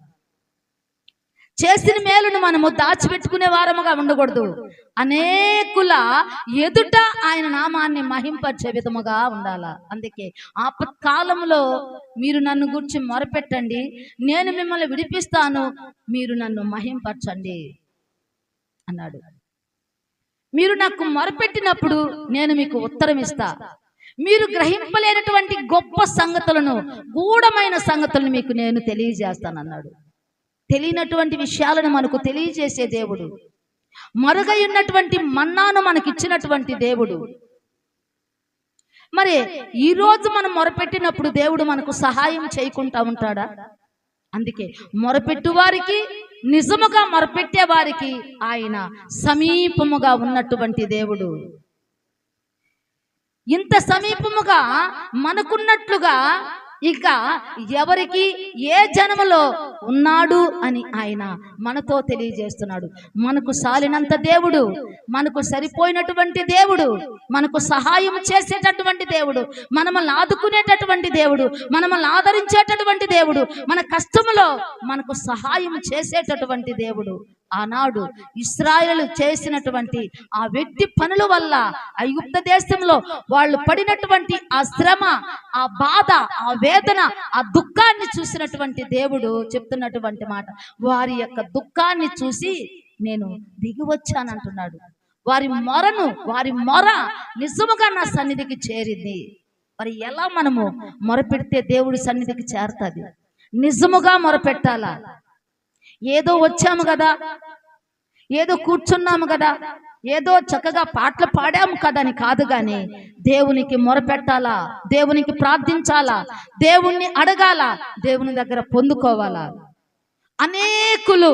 చేసిన మేలును మనము దాచిపెట్టుకునే వారముగా ఉండకూడదు. అనేకుల ఎదుట ఆయన నామాన్ని మహింపరిచే విధముగా ఉండాల. అందుకే ఆపత్కాలంలో మీరు నన్ను గురించి మొరపెట్టండి, నేను మిమ్మల్ని విడిపిస్తాను, మీరు నన్ను మహింపరచండి అన్నాడు. మీరు నాకు మొరపెట్టినప్పుడు నేను మీకు ఉత్తరం ఇస్తా. మీరు గ్రహింపలేనటువంటి గొప్ప సంగతులను, గూఢమైన సంగతులను మీకు నేను తెలియజేస్తానన్నాడు. తెలియనటువంటి విషయాలను మనకు తెలియజేసే దేవుడు, మరుగై ఉన్నటువంటి మన్నాను మనకిచ్చినటువంటి దేవుడు. మరి ఈ రోజు మనం మొరపెట్టినప్పుడు దేవుడు మనకు సహాయం చేయకుండా ఉంటాడా? అందుకే మొరపెట్టు వారికి, నిజముగా మొరపెట్టే వారికి ఆయన సమీపముగా ఉన్నటువంటి దేవుడు. ఇంత సమీపముగా మనకున్నట్లుగా ఇక ఎవరికి ఏ జన్మలో ఉన్నాడు అని ఆయన మనతో తెలియజేస్తున్నాడు. మనకు సాలినంత దేవుడు, మనకు సరిపోయినటువంటి దేవుడు, మనకు సహాయం చేసేటటువంటి దేవుడు, మనల్ని ఆదుకునేటటువంటి దేవుడు, మనల్ని ఆదరించేటటువంటి దేవుడు, మన కష్టములో మనకు సహాయం చేసేటటువంటి దేవుడు. ఆనాడు ఇశ్రాయేలు చేసినటువంటి ఆ వ్యక్తి పనుల వల్ల ఐగుప్తు దేశంలో వాళ్ళు పడినటువంటి ఆ శ్రమ, ఆ బాధ, ఆ వేదన, ఆ దుఃఖాన్ని చూసినటువంటి దేవుడు చెప్తున్నటువంటి మాట, వారి యొక్క దుఃఖాన్ని చూసి నేను దిగి వచ్చానంటున్నాడు. వారి మొర నిజముగా నా సన్నిధికి చేరింది. మరి ఎలా మనము మొరపెడితే దేవుడి సన్నిధికి చేరుతుంది? నిజముగా మొరపెట్టాలా? ఏదో వచ్చాము కదా, ఏదో కూర్చున్నాము కదా, ఏదో చక్కగా పాటలు పాడాము కదా అని కాదు, కానీ దేవునికి మొరపెట్టాలా, దేవునికి ప్రార్థించాలా, దేవుణ్ణి అడగాల, దేవుని దగ్గర పొందుకోవాలా. అనేకులు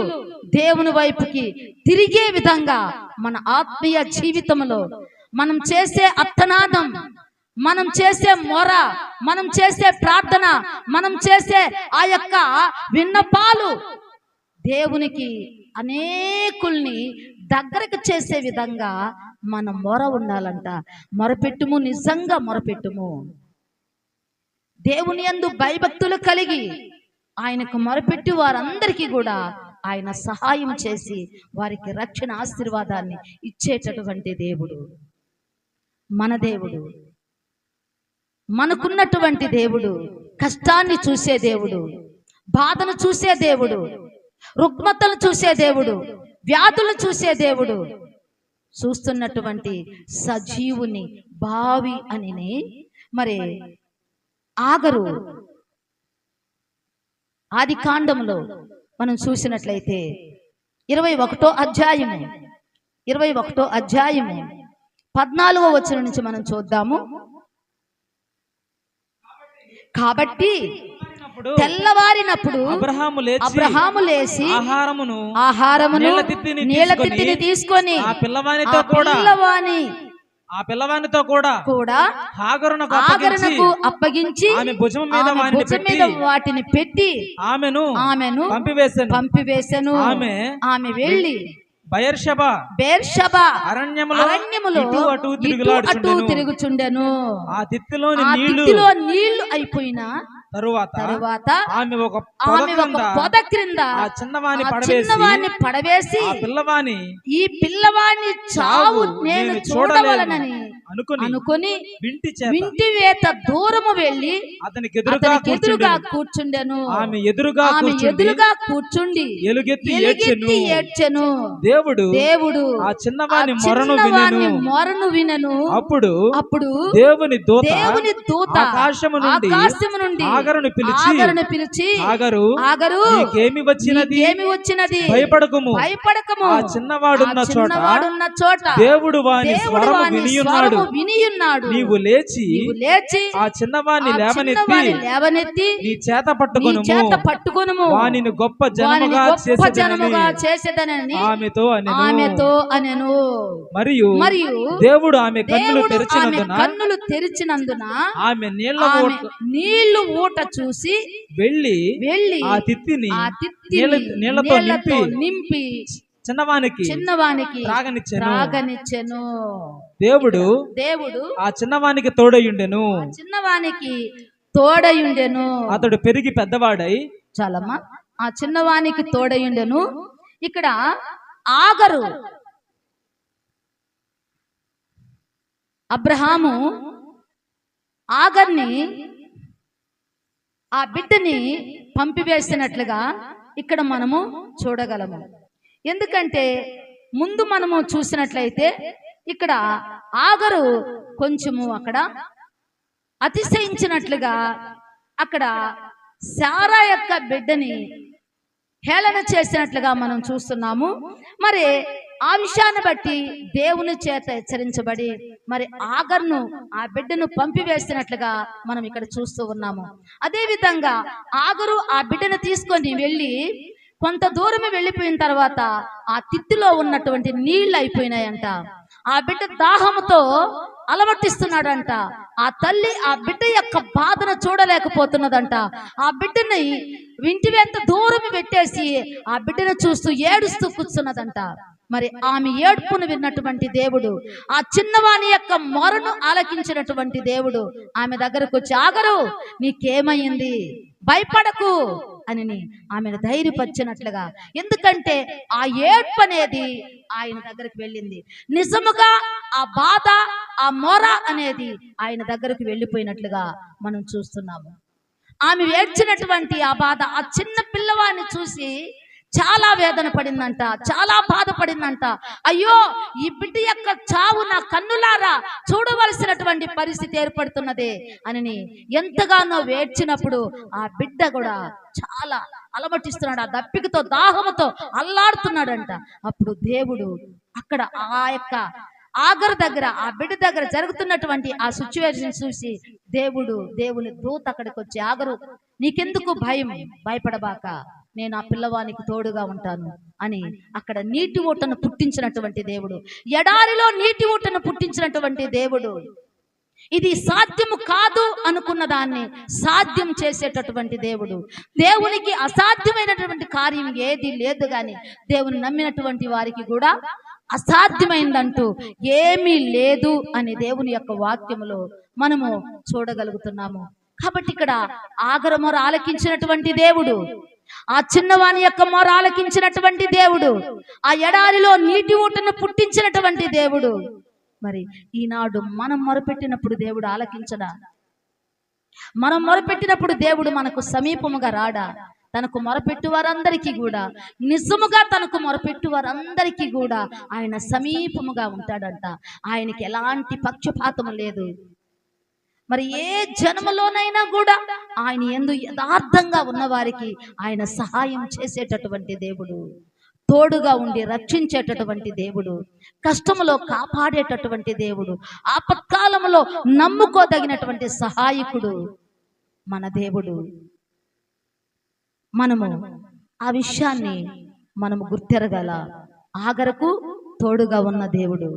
దేవుని వైపుకి తిరిగే విధంగా మన ఆత్మీయ జీవితంలో మనం చేసే అర్థనాదం, మనం చేసే మొర, మనం చేసే ప్రార్థన, మనం చేసే ఆ యొక్క విన్నపాలు దేవునికి అనేకుల్ని దగ్గరకు చేసే విధంగా మన మొర ఉండాలంట. మొరపెట్టుము, నిజంగా మొరపెట్టుము. దేవుని యందు భయభక్తులు కలిగి ఆయనకు మొరపెట్టి వారందరికీ కూడా ఆయన సహాయం చేసి వారికి రక్షణ ఆశీర్వాదాన్ని ఇచ్చేటటువంటి దేవుడు మన దేవుడు. మనకున్నటువంటి దేవుడు, కష్టాన్ని చూసే దేవుడు, బాధను చూసే దేవుడు, రుగ్మతలు చూసే దేవుడు, వ్యాధులు చూసే దేవుడు, చూస్తున్నటువంటి సజీవుని బావి అని మరి ఆగరు ఆది కాండంలో మనం చూసినట్లయితే 21వ అధ్యాయము 14వ వచనం నుంచి మనం చూద్దాము. కాబట్టి తెల్లవారినప్పుడు అబ్రహాము లేచి ఆహారమును నీళ్ల తిత్తిని తీసుకొని ఆ పిల్లవానితో కూడా హాగరునకు అప్పగించి ఆమె భుజం మీద వాటిని పెట్టి ఆమెను పంపివేశను. ఆమె వెళ్ళి బెయేర్షెబా అరణ్యములో ఇటు అటు అటు తిరుగుచుండెను. ఆ తిత్తిలోని తిత్తిలో నీళ్లు అయిపోయిన తరువాత ఆమె ఒక పొద క్రింద ఆ చిన్నవాణ్ణి పడవేసి ఈ పిల్లవాణ్ణి చావు నేను చూడవలనని అనుకొని వింటి వేత దూరము వెళ్లి అతనికి ఎదురుగా కూర్చుండెను. ఆమె ఎదురుగా కూర్చుండి ఎలుగెత్తి ఏడ్చెను. దేవుడు ఆ చిన్నవాని మొరను వినెను. అప్పుడు దేవుని దూత ఆకాశము నుండి ఆగరును పిలిచి ఆగరు నీకేమి వచ్చినది, భయపడకుము. ఆ చిన్నవాడున్న చోట దేవుడు వాని స్వరము వినియున్నాడు. నీవు లేచి ఆ చిన్నవాణ్ణి లేవనెత్తి నీ చేత పట్టుకొనుము. వానిని గొప్ప జనముగా చేసేదనని ఆమెతో అనెను. మరియు దేవుడు ఆమె కన్నులు తెరిచినందున ఆమె నీళ్లు ఊట చూసి వెళ్ళి ఆ తిత్తిని నీళ్లతో నింపి చిన్నవానికి త్రాగనిచ్చెను. దేవుడు ఆ చిన్నవానికి తోడయుండెను. అతడు పెరిగి పెద్దవాడై చాలమ్మా ఆ చిన్నవానికి తోడయుండెను. ఇక్కడ ఆగరు అబ్రహాము ఆగర్ని ఆ బిడ్డని పంపివేసినట్లుగా ఇక్కడ మనము చూడగలము. ఎందుకంటే ముందు మనము చూసినట్లయితే ఇక్కడ ఆగరు కొంచెము అక్కడ అతిశయించినట్లుగా అక్కడ శారా యొక్క బిడ్డని హేళన చేసినట్లుగా మనం చూస్తున్నాము. మరి ఆ విషయాన్ని బట్టి దేవుని చేత హెచ్చరించబడి మరి ఆగర్ను ఆ బిడ్డను పంపివేసినట్లుగా మనం ఇక్కడ చూస్తూ ఉన్నాము. అదే విధంగా ఆగరు ఆ బిడ్డను తీసుకొని వెళ్ళి కొంత దూరం వెళ్ళిపోయిన తర్వాత ఆ తిత్తిలో ఉన్నటువంటి నీళ్లు అయిపోయినాయంట. ఆ బిడ్డ దాహముతో అలమటిస్తున్నాడంట. ఆ తల్లి ఆ బిడ్డ యొక్క బాధను చూడలేకపోతున్నదంట. ఆ బిడ్డని ఇంటి వెంట దూరం పెట్టేసి ఆ బిడ్డను చూస్తూ ఏడుస్తూ కూర్చున్నదంట. మరి ఆమె ఏడ్పును విన్నటువంటి దేవుడు, ఆ చిన్నవాణి యొక్క మొరను ఆలకించినటువంటి దేవుడు ఆమె దగ్గరకు వచ్చి ఆగరు నీకేమైంది, భయపడకు అని ఆమెను ధైర్యపరిచినట్లుగా. ఎందుకంటే ఆ ఏడ్పు అనేది ఆయన దగ్గరికి వెళ్ళింది. నిజముగా ఆ బాధ ఆ మొర అనేది ఆయన దగ్గరకు వెళ్ళిపోయినట్లుగా మనం చూస్తున్నాము. ఆమె ఏడ్చినటువంటి ఆ బాధ ఆ చిన్న పిల్లవాడిని చూసి చాలా వేదన పడిందంట, చాలా బాధపడిందంట. అయ్యో ఈ బిడ్డ యొక్క చావు నా కన్నులారా చూడవలసినటువంటి పరిస్థితి ఏర్పడుతున్నదే అని ఎంతగానో వేడ్చినప్పుడు ఆ బిడ్డ కూడా చాలా అలమటిస్తున్నాడు. ఆ దప్పికతో దాహముతో అల్లాడుతున్నాడంట. అప్పుడు దేవుడు అక్కడ ఆ యొక్క ఆగరు దగ్గర ఆ బిడ్డ దగ్గర జరుగుతున్నటువంటి ఆ సిచ్యువేషన్ చూసి దేవుని దూత అక్కడికి వచ్చి ఆగరు నీకెందుకు భయం, భయపడబాక, నేను ఆ పిల్లవానికి తోడుగా ఉంటాను అని అక్కడ నీటి ఊటను పుట్టించినటువంటి దేవుడు, ఎడారిలో నీటి ఊటను పుట్టించినటువంటి దేవుడు, ఇది సాధ్యము కాదు అనుకున్న దాన్ని సాధ్యం చేసేటటువంటి దేవుడు. దేవునికి అసాధ్యమైనటువంటి కార్యం ఏది లేదు. కానీ దేవుని నమ్మినటువంటి వారికి కూడా అసాధ్యమైందంటూ ఏమీ లేదు అని దేవుని యొక్క వాక్యములో మనము చూడగలుగుతున్నాము. కాబట్టి ఇక్కడ ఆగరు మొర ఆలకించినటువంటి దేవుడు, ఆ చిన్నవాని యొక్క మొర ఆలకించినటువంటి దేవుడు, ఆ ఎడారిలో నీటి ఊటను పుట్టించినటువంటి దేవుడు. మరి ఈనాడు మనం మొరపెట్టినప్పుడు దేవుడు ఆలకించడా? మనం మొరపెట్టినప్పుడు దేవుడు మనకు సమీపముగా రాడా? తనకు మొరపెట్టు వారందరికీ కూడా, నిజముగా తనకు మొరపెట్టు వారందరికీ కూడా ఆయన సమీపముగా ఉంటాడంట. ఆయనకి ఎలాంటి పక్షపాతము లేదు. మరి ఏ జన్మలోనైనా కూడా ఆయన యందు యథార్థంగా ఉన్నవారికి ఆయన సహాయం చేసేటటువంటి దేవుడు, తోడుగా ఉండి రక్షించేటటువంటి దేవుడు, కష్టములో కాపాడేటటువంటి దేవుడు, ఆపత్కాలములో నమ్ముకోదగినటువంటి సహాయకుడు మన దేవుడు. మనము ఆ విషయాన్ని మనము గుర్తెరగల. ఆగరకు తోడుగా ఉన్న దేవుడు,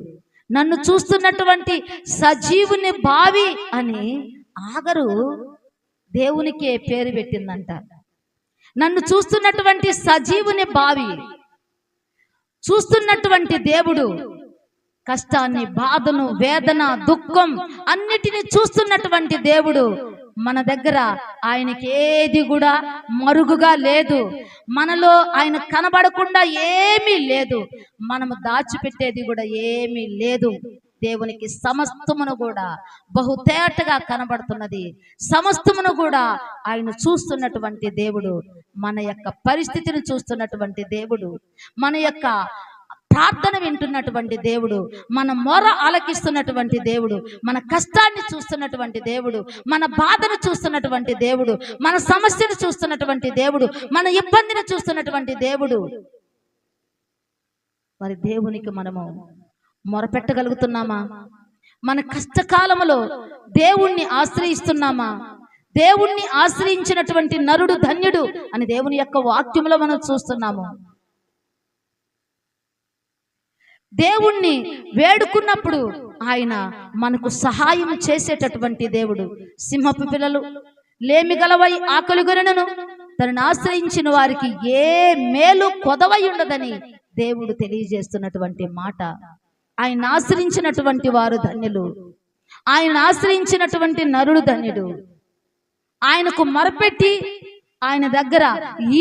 నన్ను చూస్తున్నటువంటి సజీవుని బావి అని ఆగరు దేవునికి పేరు పెట్టిందంట. నన్ను చూస్తున్నటువంటి సజీవుని బావి. చూస్తున్నటువంటి దేవుడు, కష్టాన్ని, బాధను, వేదన, దుఃఖం అన్నిటినీ చూస్తున్నటువంటి దేవుడు మన దగ్గర ఆయనకి ఏది కూడా మరుగుగా లేదు. మనలో ఆయన కనబడకుండా ఏమీ లేదు. మనము దాచిపెట్టేది కూడా ఏమీ లేదు. దేవునికి సమస్తమును కూడా బహుతేటగా కనబడుతున్నది. సమస్తమును కూడా ఆయన చూస్తున్నటువంటి దేవుడు, మన యొక్క పరిస్థితిని చూస్తున్నటువంటి దేవుడు, మన యొక్క ప్రార్థన వింటున్నటువంటి దేవుడు, మన మొర ఆలకిస్తున్నటువంటి దేవుడు, మన కష్టాన్ని చూస్తున్నటువంటి దేవుడు, మన బాధను చూస్తున్నటువంటి దేవుడు, మన సమస్యను చూస్తున్నటువంటి దేవుడు, మన ఇబ్బందిని చూస్తున్నటువంటి దేవుడు. మరి దేవునికి మనము మొరపెట్టగలుగుతున్నామా? మన కష్టకాలములో దేవుణ్ణి ఆశ్రయిస్తున్నామా? దేవుణ్ణి ఆశ్రయించినటువంటి నరుడు ధన్యుడు అని దేవుని యొక్క వాక్యములో మనం చూస్తున్నాము. దేవుణ్ణి వేడుకున్నప్పుడు ఆయన మనకు సహాయం చేసేటటువంటి దేవుడు. సింహపు పిల్లలు లేమి గలవై ఆకలిగొనను తనను ఆశ్రయించిన వారికి ఏ మేలు కొదవై ఉండదని దేవుడు తెలియజేస్తున్నటువంటి మాట. ఆయన ఆశ్రయించినటువంటి వారు ధన్యులు. ఆయన ఆశ్రయించినటువంటి నరుడు ధన్యుడు. ఆయనకు మొరపెట్టి ఆయన దగ్గర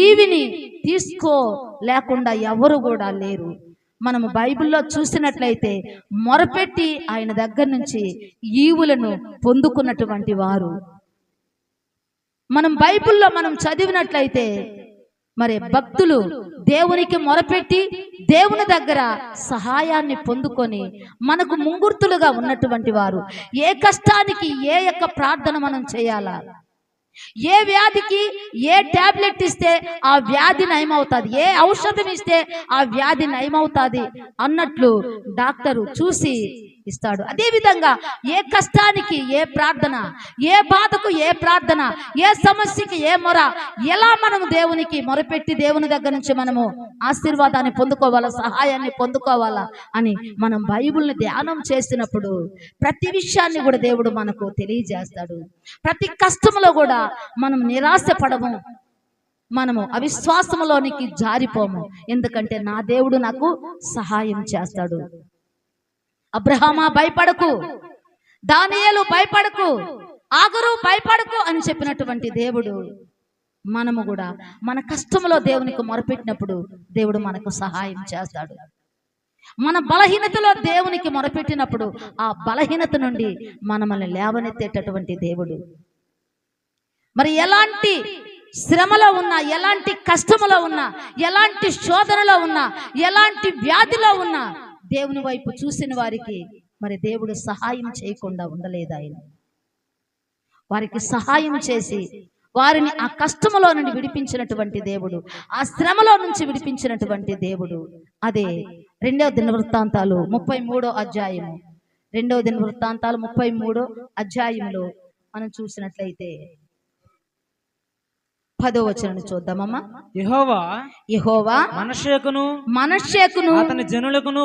ఈవిని తీసుకో లేకుండా ఎవరు కూడా లేరు. మనము బైబిల్లో చూసినట్లయితే మొరపెట్టి ఆయన దగ్గర నుంచి ఈవులను పొందుకున్నటువంటి వారు. మనం బైబిల్లో మనం చదివినట్లయితే మరి భక్తులు దేవునికి మొరపెట్టి దేవుని దగ్గర సహాయాన్ని పొందుకొని మనకు ముంగుర్తులుగా ఉన్నటువంటి వారు. ఏ కష్టానికి ఏ యొక్క ప్రార్థన మనం చేయాలా, ఏ వ్యాధికి ఏ టాబ్లెట్ ఇస్తే ఆ వ్యాధి నయమవుతుంది, ఏ ఔషధం ఇస్తే ఆ వ్యాధి నయమవుతుంది అన్నట్లు డాక్టరు చూసి ఇస్తాడు. అదే విధంగా ఏ కష్టానికి ఏ ప్రార్థన, ఏ బాధకు ఏ ప్రార్థన, ఏ సమస్యకి ఏ మొర, ఎలా మనము దేవునికి మొరపెట్టి దేవుని దగ్గర నుంచి మనము ఆశీర్వాదాన్ని పొందుకోవాలా, సహాయాన్ని పొందుకోవాలా అని మనం బైబిల్ని ధ్యానం చేసినప్పుడు ప్రతి విషయాన్ని కూడా దేవుడు మనకు తెలియజేస్తాడు. ప్రతి కష్టంలో కూడా మనం నిరాశపడము, మనము అవిశ్వాసంలోనికి జారిపోము. ఎందుకంటే నా దేవుడు నాకు సహాయం చేస్తాడు. అబ్రహామా భయపడకు, దానియేలు భయపడకు, ఆగరు భయపడకు అని చెప్పినటువంటి దేవుడు మనము కూడా మన కష్టంలో దేవునికి మొరపెట్టినప్పుడు దేవుడు మనకు సహాయం చేస్తాడు. మన బలహీనతలో దేవునికి మొరపెట్టినప్పుడు ఆ బలహీనత నుండి మనల్ని లేవనెత్తేటటువంటి దేవుడు. మరి ఎలాంటి శ్రమలో ఉన్నా, ఎలాంటి కష్టములో ఉన్నా, ఎలాంటి శోధనలో ఉన్నా, ఎలాంటి వ్యాధిలో ఉన్నా దేవుని వైపు చూసిన వారికి మరి దేవుడు సహాయం చేయకుండా ఉండలేదు. ఆయన వారికి సహాయం చేసి వారిని ఆ కష్టములో నుండి విడిపించినటువంటి దేవుడు, ఆ శ్రమలో నుంచి విడిపించినటువంటి దేవుడు. అదే 2వ దినవృత్తాంతాలు 33వ అధ్యాయము, 2వ దినవృత్తాంతాలు 33వ అధ్యాయంలో మనం చూసినట్లయితే 10వ వచనాన్ని చూద్దామమ్మా. యెహోవా మనష్షేకును అతని జనులకును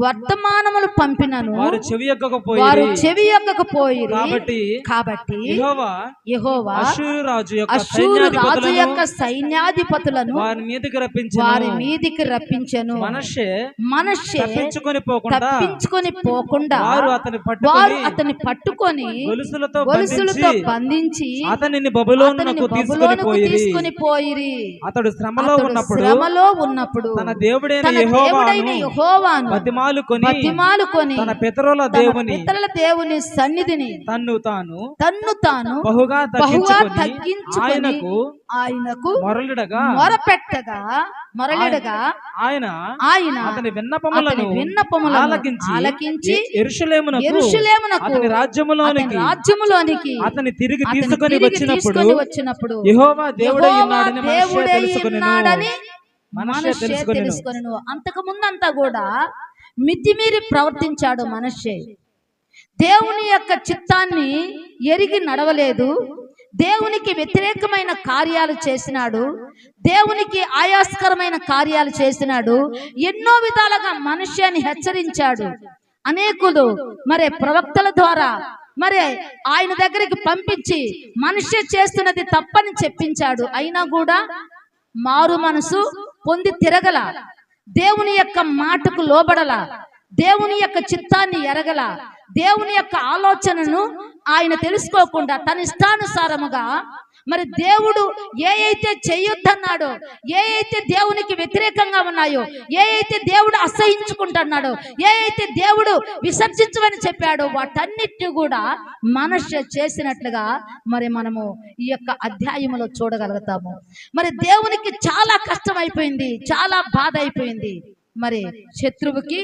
వర్తమానములు పంపినను వారు చెవి యొక్కకపోయి కాబట్టి యెహోవా అష్షూరు రాజు యొక్క సైన్యాధిపతులను వారి మీదికి రప్పించెను. మనష్షే తప్పించుకొని పోకుండా వారు అతన్ని పట్టుకొని గొలుసులతో బంధించి అతనిని బబులోనునకు తీసుకొని పోయిరి. అతడు శ్రమలో ఉన్నప్పుడు తన దేవుడైన యెహోవాను బతిమాలుకొని తన పితరుల దేవుని సన్నిధిని తన్ను తాను బహుగా తగ్గించుకొని ఆయనకు మొరపెట్టగా ఆయన అతని విన్నపములను ఆలకించి యెరూషలేమునకు అతని రాజ్యములోనికి అతని తిరిగి తీసుకొని వచ్చినప్పుడు యెహోవా దేవుడై ఉన్నాడని మనష్షే తెలుసుకొనెను. అంతకు ముందంతా కూడా మితిమీరి ప్రవర్తించాడు మనష్షే. దేవుని యొక్క చిత్తాన్ని ఎరిగి నడవలేదు. దేవునికి వ్యతిరేకమైన కార్యాలు చేసినాడు. దేవునికి ఆయాస్కరమైన కార్యాలు చేసినాడు. ఎన్నో విధాలుగా మనుష్యాన్ని హెచ్చరించాడు. అనేకులు మరి ప్రవక్తల ద్వారా మరి ఆయన దగ్గరికి పంపించి మనుష్య చేస్తున్నది తప్పని చెప్పించాడు. అయినా కూడా మారు మనసు పొంది తిరగల. దేవుని యొక్క మాటకు లోబడల, దేవుని యొక్క చిత్తాన్ని ఎరగల, దేవుని యొక్క ఆలోచనను ఆయన తెలుసుకోకుండా తన ఇష్టానుసారముగా మరి దేవుడు ఏ అయితే చేయొద్దన్నాడో, ఏ అయితే దేవునికి వ్యతిరేకంగా ఉన్నాయో, ఏ అయితే దేవుడు అసహించుకుంటున్నాడో, ఏ అయితే దేవుడు విసర్జించమని చెప్పాడో వాటన్నిటిని కూడా మనష్య చేసినట్లుగా మరి మనము ఈ యొక్క అధ్యాయములో చూడగలుగుతాము. మరి దేవునికి చాలా కష్టం అయిపోయింది, చాలా బాధ అయిపోయింది. మరి శత్రువుకి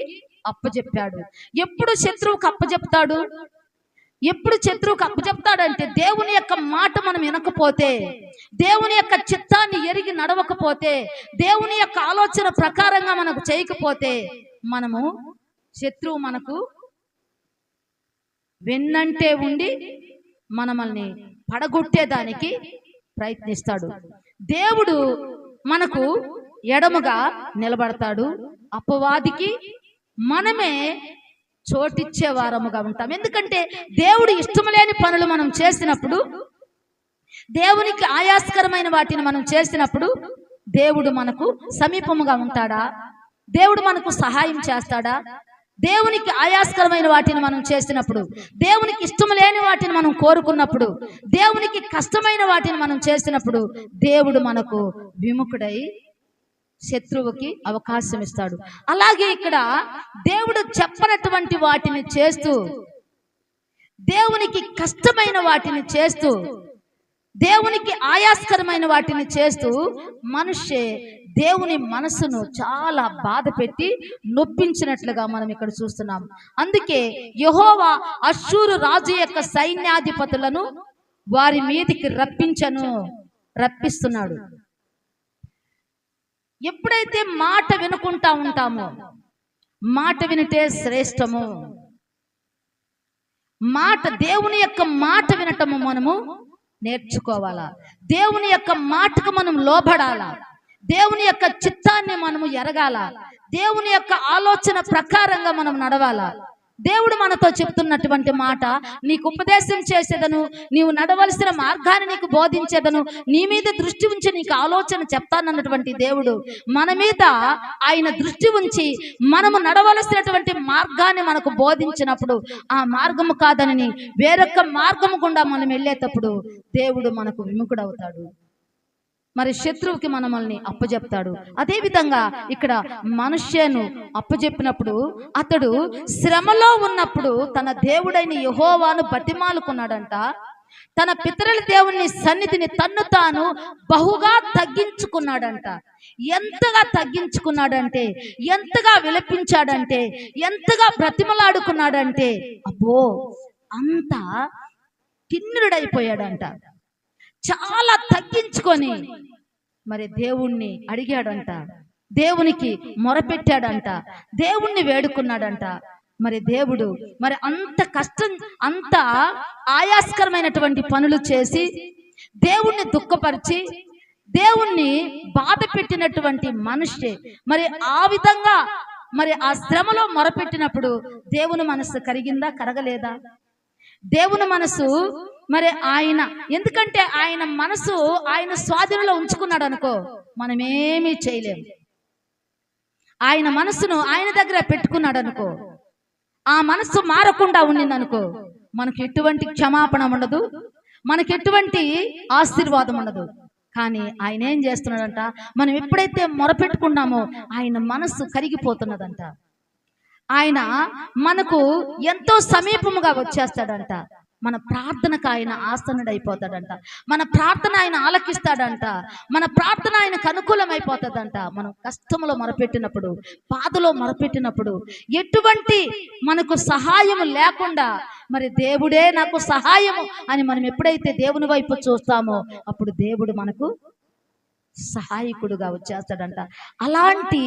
అప్పచెప్పాడు. ఎప్పుడు శత్రువుకి అప్పచెప్తాడు? ఎప్పుడు శత్రువుకి అప్పచెప్తాడంటే దేవుని యొక్క మాట మనం వినకపోతే, దేవుని యొక్క చిత్తాన్ని ఎరిగి నడవకపోతే, దేవుని యొక్క ఆలోచన ప్రకారంగా మనకు చేయకపోతే మనము శత్రువు మనకు వెన్నంటే ఉండి మనల్ని పడగొట్టేదానికి ప్రయత్నిస్తాడు. దేవుడు మనకు ఎడముగా నిలబడతాడు. అపవాదికి మనమే చోటిచ్చే వారముగా ఉంటాం. ఎందుకంటే దేవుడు ఇష్టం లేని పనులు మనం చేసినప్పుడు, దేవునికి ఆయాస్కరమైన వాటిని మనం చేసినప్పుడు దేవుడు మనకు సమీపముగా ఉంటాడా? దేవుడు మనకు సహాయం చేస్తాడా? దేవునికి ఆయాస్కరమైన వాటిని మనం చేసినప్పుడు, దేవునికి ఇష్టం లేని వాటిని మనం కోరుకున్నప్పుడు, దేవునికి కష్టమైన వాటిని మనం చేసినప్పుడు దేవుడు మనకు విముఖుడై శత్రువుకి అవకాశం ఇస్తాడు. అలాగే ఇక్కడ దేవుడు చెప్పనటువంటి వాటిని చేస్తూ, దేవునికి కష్టమైన వాటిని చేస్తూ, దేవునికి ఆయాస్కరమైన వాటిని చేస్తూ మనుష్యే దేవుని మనసును చాలా బాధ పెట్టి నొప్పించినట్లుగా మనం ఇక్కడ చూస్తున్నాం. అందుకే యెహోవా అష్షూరు రాజు యొక్క సైన్యాధిపతులను వారి మీదికి రప్పిస్తున్నాడు. ఎప్పుడైతే మాట వినుకుంటా ఉంటామో, మాట వినితే శ్రేష్టము, దేవుని యొక్క మాట వినటము మనము నేర్చుకోవాలా. దేవుని యొక్క మాటకు మనం లోబడాలా. దేవుని యొక్క చిత్తాన్ని మనము ఎరగాల. దేవుని యొక్క ఆలోచన ప్రకారంగా మనం నడవాలా. దేవుడు మనతో చెప్తున్నటువంటి మాట, నీకు ఉపదేశం చేసేదను, నీవు నడవలసిన మార్గాన్ని నీకు బోధించేదను, నీ మీద దృష్టి ఉంచి నీకు ఆలోచన చెప్తానన్నటువంటి దేవుడు మన మీద ఆయన దృష్టి ఉంచి మనము నడవలసినటువంటి మార్గాన్ని మనకు బోధించినప్పుడు, ఆ మార్గము కాదని వేరొక మార్గము గుండా మనం వెళ్ళేటప్పుడు దేవుడు మనకు విముఖుడవుతాడు. మరి శత్రువుకి మనల్ని అప్పచెప్తాడు. అదేవిధంగా ఇక్కడ మనుష్యను అప్పచెప్పినప్పుడు అతడు శ్రమలో ఉన్నప్పుడు తన దేవుడైన యెహోవాను బతిమాలుకున్నాడంట. తన పితరుల దేవుని సన్నిధిని తన్ను తాను బహుగా తగ్గించుకున్నాడంట. ఎంతగా తగ్గించుకున్నాడంటే, ఎంతగా విలపించాడంటే, ఎంతగా బ్రతిమలాడుకున్నాడంటే, అబ్బో అంత కిన్నుడైపోయాడంట. చాలా తగ్గించుకొని మరి దేవుణ్ణి అడిగాడంట, దేవునికి మొరపెట్టాడంట, దేవుణ్ణి వేడుకున్నాడంట. మరి దేవుడు మరి అంత కష్టం, అంత ఆయాస్కరమైనటువంటి పనులు చేసి దేవుణ్ణి దుఃఖపరిచి దేవుణ్ణి బాధ పెట్టినటువంటి మనిషి మరి ఆ విధంగా మరి ఆ శ్రమలో మొరపెట్టినప్పుడు దేవుని మనసు కరిగిందా? కరగలేదా? దేవుని మనసు మరి ఆయన, ఎందుకంటే ఆయన మనసు ఆయన స్వాధీనంలో ఉంచుకున్నాడు అనుకో, మనమేమీ చేయలేము. ఆయన మనసును ఆయన దగ్గర పెట్టుకున్నాడు అనుకో, ఆ మనసు మారకుండా ఉండిందనుకో, మనకు ఎటువంటి క్షమాపణ ఉండదు, మనకి ఎటువంటి ఆశీర్వాదం ఉండదు. కానీ ఆయన ఏం చేస్తున్నాడంట, మనం ఎప్పుడైతే మొరపెట్టుకున్నామో ఆయన మనసు కరిగిపోతున్నదంట. ఆయన మనకు ఎంతో సమీపముగా వచ్చేస్తాడంట. మన ప్రార్థనకు ఆయన ఆసనుడైపోతాడంట. మన ప్రార్థన ఆయన ఆలకిస్తాడంట. మన ప్రార్థన ఆయనకు అనుకూలమైపోతుందంట. మనం కష్టంలో మొరపెట్టినప్పుడు, బాధలో మొరపెట్టినప్పుడు, ఎటువంటి మనకు సహాయం లేకుండా మరి దేవుడే నాకు సహాయము అని మనం ఎప్పుడైతే దేవుని వైపు చూస్తామో అప్పుడు దేవుడు మనకు సహాయకుడుగా వచ్చేస్తాడంట. అలాంటి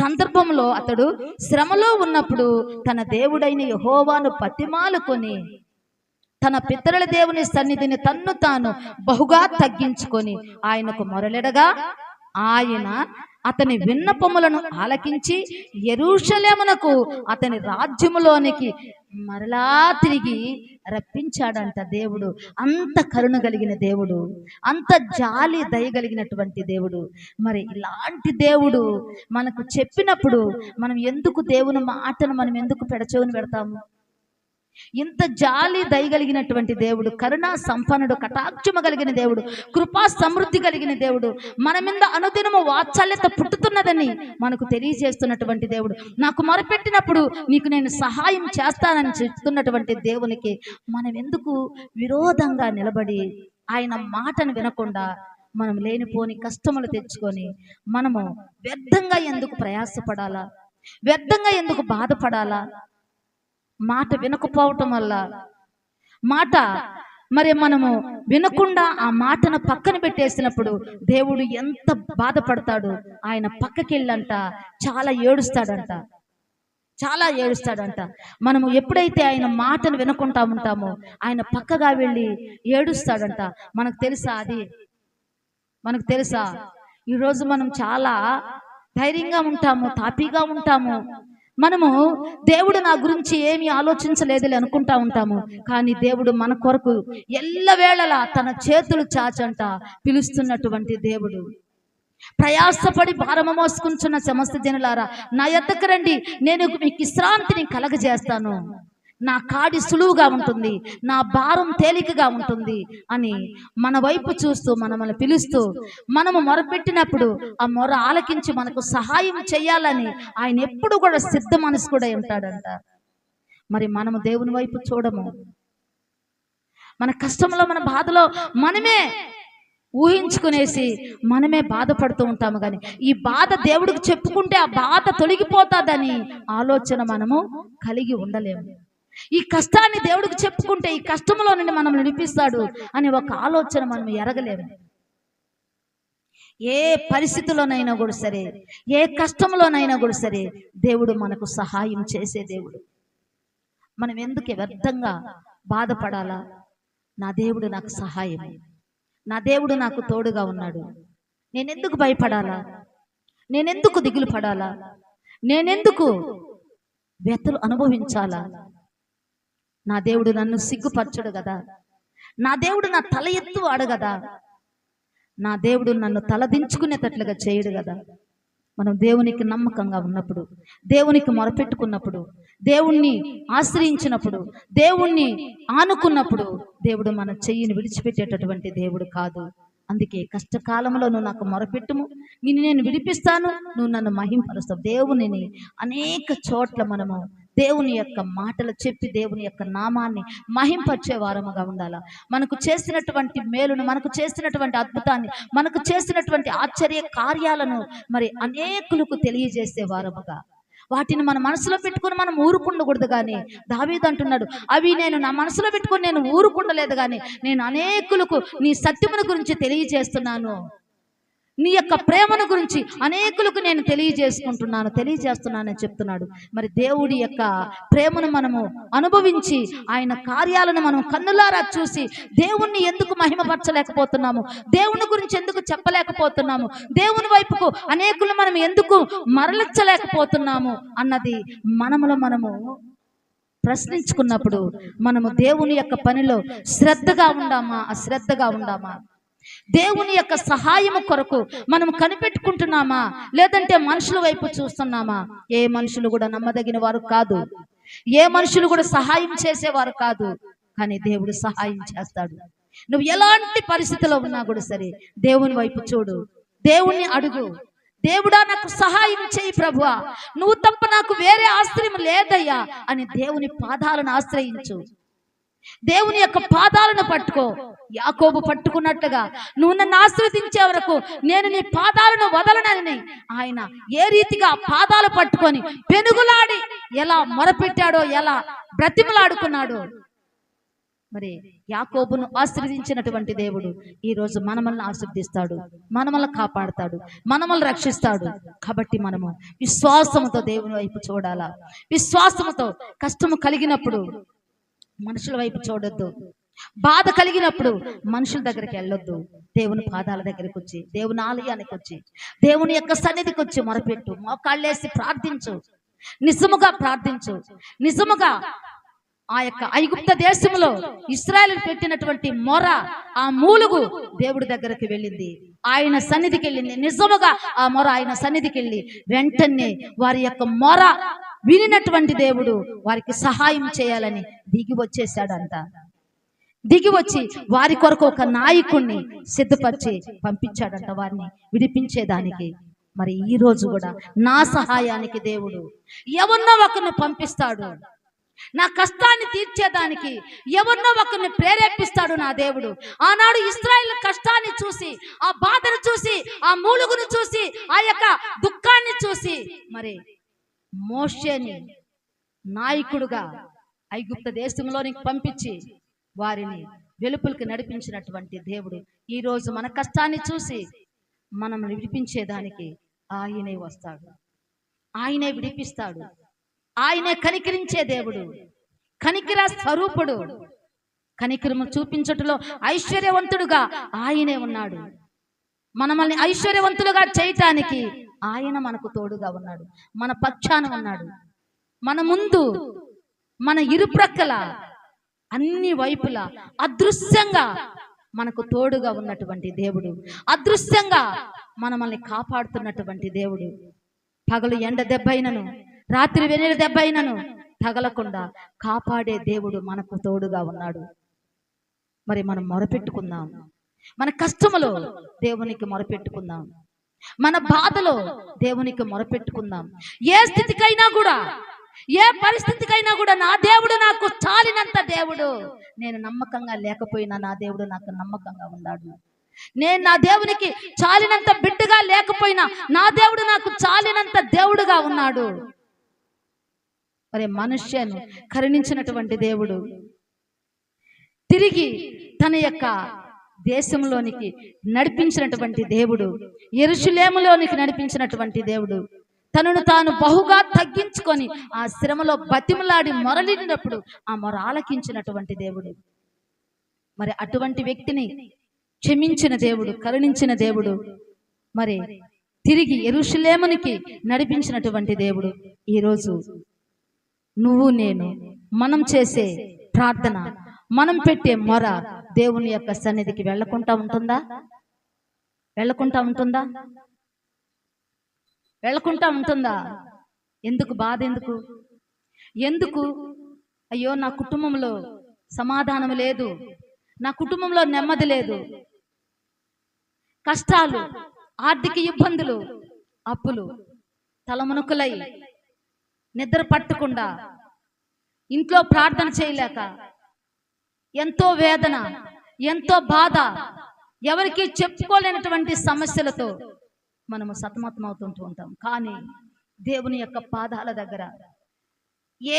సందర్భంలో అతడు శ్రమలో ఉన్నప్పుడు తన దేవుడైన యెహోవాను బతిమాలుకొని తన పితరుల దేవుని సన్నిధిని తన్ను తాను బహుగా తగ్గించుకొని ఆయనకు మొరలెడగా ఆయన అతని విన్నపములను ఆలకించి యెరూషలేమునకు అతని రాజ్యములోనికి మరలా తిరిగి రప్పించాడంట దేవుడు. అంత కరుణ కలిగిన దేవుడు, అంత జాలి దయగలిగినటువంటి దేవుడు. మరి ఇలాంటి దేవుడు మనకు చెప్పినప్పుడు మనం ఎందుకు దేవుని మాటను మనం ఎందుకు పెడచెవిన పెడతాము? ఇంత జాలి దయగలిగినటువంటి దేవుడు, కరుణా సంపన్నుడు, కటాక్షము కలిగిన దేవుడు, కృపా సమృద్ధి కలిగిన దేవుడు, మన మీద అనుదినము వాత్సల్యత పుట్టుతున్నదని మనకు తెలియజేస్తున్నటువంటి దేవుడు, నాకు మొరపెట్టినప్పుడు నీకు నేను సహాయం చేస్తానని చెప్తున్నటువంటి దేవునికి మనం ఎందుకు విరోధంగా నిలబడి ఆయన మాటను వినకుండా మనం లేనిపోని కష్టములు తెచ్చుకొని మనము వ్యర్థంగా ఎందుకు ప్రయాసపడాలా? వ్యర్థంగా ఎందుకు బాధపడాలా? మాట వినకపోవటం వల్ల మరి మనము వినకుండా ఆ మాటను పక్కన పెట్టేసినప్పుడు దేవుడు ఎంత బాధపడతాడు. ఆయన పక్కకెళ్ళంట చాలా ఏడుస్తాడంట. మనము ఎప్పుడైతే ఆయన మాటను వినకుండా ఉంటామో ఆయన పక్కగా వెళ్ళి ఏడుస్తాడంట. మనకు తెలుసా ఈరోజు మనం చాలా ధైర్యంగా ఉంటాము, తాపీగా ఉంటాము. మనము దేవుడు నా గురించి ఏమీ ఆలోచించలేదులే అనుకుంటా ఉంటాము. కానీ దేవుడు మన కొరకు ఎల్లవేళలా తన చేతులు చాచంట పిలుస్తున్నటువంటి దేవుడు. ప్రయాసపడి భారము మోసుకుంటున్న సమస్త జనులారా, నా యొద్దకు రండి, నేను మీకు విశ్రాంతిని కలగజేస్తాను. నా కాడి సులువుగా ఉంటుంది, నా భారం తేలికగా ఉంటుంది అని మన వైపు చూస్తూ మనల్ని పిలుస్తూ మనము మొరపెట్టినప్పుడు ఆ మొర ఆలకించి మనకు సహాయం చేయాలని ఆయన ఎప్పుడు కూడా సిద్ధ మనసు కూడా ఉంటాడంట. మరి మనము దేవుని వైపు చూడము. మన కష్టంలో, మన బాధలో మనమే ఊహించుకునేసి మనమే బాధపడుతూ ఉంటాము. కానీ ఈ బాధ దేవుడికి చెప్పుకుంటే ఆ బాధ తొలగిపోతాదని ఆలోచన మనము కలిగి ఉండలేము. ఈ కష్టాన్ని దేవుడికి చెప్పుకుంటే ఈ కష్టంలో నుండి మనం నడిపిస్తాడు అని ఒక ఆలోచన మనం ఎరగలేము. ఏ పరిస్థితిలోనైనా కూడా సరే, ఏ కష్టంలోనైనా కూడా సరే దేవుడు మనకు సహాయం చేసే దేవుడు. మనం ఎందుకు వ్యర్థంగా బాధపడాలా? నా దేవుడు నాకు సహాయం, నా దేవుడు నాకు తోడుగా ఉన్నాడు. నేనెందుకు భయపడాలా? నేనెందుకు దిగులు పడాలా? నేనెందుకు వ్యతలు అనుభవించాలా? నా దేవుడు నన్ను సిగ్గుపరచడు కదా, నా దేవుడు నా తల ఎత్తువాడు కదా, నా దేవుడు నన్ను తలదించుకునేటట్లుగా చేయడు కదా. మనం దేవునికి నమ్మకంగా ఉన్నప్పుడు, దేవునికి మొరపెట్టుకున్నప్పుడు, దేవుణ్ణి ఆశ్రయించినప్పుడు, దేవుణ్ణి ఆనుకున్నప్పుడు దేవుడు మన చెయ్యిని విడిచిపెట్టేటటువంటి దేవుడు కాదు. అందుకే కష్టకాలంలో నువ్వు నాకు మొరపెట్టుము, నేను విడిపిస్తాను, నువ్వు నన్ను మహింపరుస్తావు. దేవునిని అనేక చోట్ల మనము దేవుని యొక్క మాటలు చెప్పి దేవుని యొక్క నామాన్ని మహింపరిచే వారముగా ఉండాలా. మనకు చేసినటువంటి మేలును, మనకు చేసినటువంటి అద్భుతాన్ని, మనకు చేసినటువంటి ఆశ్చర్య కార్యాలను మరి అనేకులకు తెలియజేసే వారముగా, వాటిని మన మనసులో పెట్టుకుని మనం ఊరుకుండకూడదు. కానీ దావీదు అంటున్నాడు, అవి నేను నా మనసులో పెట్టుకుని నేను ఊరుకుండలేదు, కానీ నేను అనేకులకు నీ సత్యమును గురించి తెలియజేస్తున్నాను, నీ యొక్క ప్రేమను గురించి అనేకులకు నేను తెలియజేస్తున్నానని చెప్తున్నాడు. మరి దేవుడి యొక్క ప్రేమను మనము అనుభవించి ఆయన కార్యాలను మనం కన్నులారా చూసి దేవుణ్ణి ఎందుకు మహిమపరచలేకపోతున్నాము? దేవుని గురించి ఎందుకు చెప్పలేకపోతున్నాము? దేవుని వైపుకు అనేకులు మనం ఎందుకు మరలించలేకపోతున్నాము అన్నది మనములో మనము ప్రశ్నించుకున్నప్పుడు మనము దేవుని యొక్క పనిలో శ్రద్ధగా ఉండామా, అశ్రద్ధగా ఉండామా? దేవుని యొక్క సహాయము కొరకు మనం కనిపెట్టుకుంటున్నామా, లేదంటే మనుషుల వైపు చూస్తున్నామా? ఏ మనుషులు కూడా నమ్మదగిన వారు కాదు, ఏ మనుషులు కూడా సహాయం చేసేవారు కాదు. కానీ దేవుడు సహాయం చేస్తాడు. నువ్వు ఎలాంటి పరిస్థితిలో ఉన్నా కూడా సరే దేవుని వైపు చూడు, దేవుణ్ణి అడుగు, దేవుడా నాకు సహాయం చేయి ప్రభువా, నువ్వు తప్ప నాకు వేరే ఆశ్రయం లేదయ్యా అని దేవుని పాదాలను ఆశ్రయించు. దేవుని యొక్క పాదాలను పట్టుకో. యాకోబు పట్టుకున్నట్టుగా నువ్వు నన్ను ఆశీర్వదించే వరకు నేను నీ పాదాలను వదలనని ఆయన ఏ రీతిగా పాదాలు పట్టుకొని పెనుగులాడి ఎలా మొరపెట్టాడో, ఎలా బ్రతిమలాడుకున్నాడో, మరి యాకోబును ఆశీర్వదించినటువంటి దేవుడు ఈ రోజు మనల్ని ఆశీర్వదిస్తాడు, మనల్ని కాపాడుతాడు, మనల్ని రక్షిస్తాడు. కాబట్టి మనము విశ్వాసముతో దేవుని వైపు చూడాలా. విశ్వాసముతో కష్టము కలిగినప్పుడు మనుషుల వైపు చూడొద్దు. బాధ కలిగినప్పుడు మనుషుల దగ్గరికి వెళ్ళొద్దు. దేవుని పాదాల దగ్గరికి వచ్చి, దేవుని ఆలయానికి వచ్చి, దేవుని యొక్క సన్నిధికి వచ్చి మొరపెట్టు, మోకాళ్ళేసి ప్రార్థించు, నిజముగా ప్రార్థించు. నిజముగా ఆ యొక్క ఐగుప్త దేశంలో ఇశ్రాయేలు పెట్టినటువంటి మొర, ఆ మూలుగు దేవుడి దగ్గరికి వెళ్ళింది, ఆయన సన్నిధికి వెళ్ళింది. నిజముగా ఆ మొర ఆయన సన్నిధికి వెళ్ళి వెంటనే వారి యొక్క మొర వినినటువంటి దేవుడు వారికి సహాయం చేయాలని దిగి వచ్చేసాడంట. దిగి వచ్చి వారి కొరకు ఒక నాయకుణ్ణి సిద్ధపరిచి పంపించాడంట, వారిని విడిపించేదానికి. మరి ఈ రోజు కూడా నా సహాయానికి దేవుడు ఎవరినో ఒకరిని పంపిస్తాడు. నా కష్టాన్ని తీర్చేదానికి ఎవరినో ఒకరిని ప్రేరేపిస్తాడు నా దేవుడు. ఆనాడు ఇశ్రాయేలు కష్టాన్ని చూసి, ఆ బాధను చూసి, ఆ మూలుగును చూసి, ఆ యొక్క దుఃఖాన్ని చూసి మరి మోషేని నాయకుడుగా ఐగుప్త దేశంలోనికి పంపించి వారిని వెలుపలికి నడిపించినటువంటి దేవుడు ఈ రోజు మన కష్టాన్ని చూసి మనం విడిపించేదానికి ఆయనే వస్తాడు, ఆయనే విడిపిస్తాడు. ఆయనే కనికరించే దేవుడు, కనికర స్వరూపుడు. కనికరము చూపించటంలో ఐశ్వర్యవంతుడుగా ఆయనే ఉన్నాడు. మనల్ని ఐశ్వర్యవంతులుగా చేయటానికి ఆయన మనకు తోడుగా ఉన్నాడు, మన పక్షాన ఉన్నాడు. మన ముందు, మన ఇరుప్రక్కల, అన్ని వైపులా అదృశ్యంగా మనకు తోడుగా ఉన్నటువంటి దేవుడు, అదృశ్యంగా మనల్ని కాపాడుతున్నటువంటి దేవుడు. పగలు ఎండ దెబ్బైనను, రాత్రి వెన్నెల దెబ్బైనను తగలకుండా కాపాడే దేవుడు మనకు తోడుగా ఉన్నాడు. మరి మనం మొరపెట్టుకుందాం, మన కష్టములో దేవునికి మొరపెట్టుకుందాం, మన బాధలో దేవునికి మొరపెట్టుకుందాం. ఏ స్థితికైనా కూడా, ఏ పరిస్థితికైనా కూడా నా దేవుడు నాకు చాలినంత దేవుడు. నేను నమ్మకంగా లేకపోయినా నా దేవుడు నాకు నమ్మకంగా ఉన్నాడు. నేను నా దేవునికి చాలినంత బిడ్డగా లేకపోయినా నా దేవుడు నాకు చాలినంత దేవుడుగా ఉన్నాడు. మరి మనుష్యను కరుణించినటువంటి దేవుడు, తిరిగి తన యొక్క దేశంలోనికి నడిపించినటువంటి దేవుడు, యెరూషలేములోనికి నడిపించినటువంటి దేవుడు, తనను తాను బహుగా తగ్గించుకొని ఆ శ్రమలో బతిమలాడి మొరలినప్పుడు ఆ మొర ఆలకించినటువంటి దేవుడు. మరి అటువంటి వ్యక్తిని క్షమించిన దేవుడు, కరుణించిన దేవుడు, మరి తిరిగి యెరూషలేమునికి నడిపించినటువంటి దేవుడు. ఈరోజు నువ్వు నేను మనం చేసే ప్రార్థన, మనం పెట్టే మొర దేవుని యొక్క సన్నిధికి వెళ్ళకుండా ఉంటుందా? వెళ్ళకుండా ఉంటుందా? వెళ్ళకుండా ఉంటుందా? ఎందుకు బాధ? ఎందుకు అయ్యో నా కుటుంబంలో సమాధానం లేదు, నా కుటుంబంలో నెమ్మది లేదు, కష్టాలు, ఆర్థిక ఇబ్బందులు, అప్పులు, తలమునకులై నిద్ర పట్టకుండా, ఇంట్లో ప్రార్థన చేయలేక, ఎంతో వేదన, ఎంతో బాధ, ఎవరికి చెప్పుకోలేనటువంటి సమస్యలతో మనము సతమతమవుతుంటూ ఉంటాం. కానీ దేవుని యొక్క పాదాల దగ్గర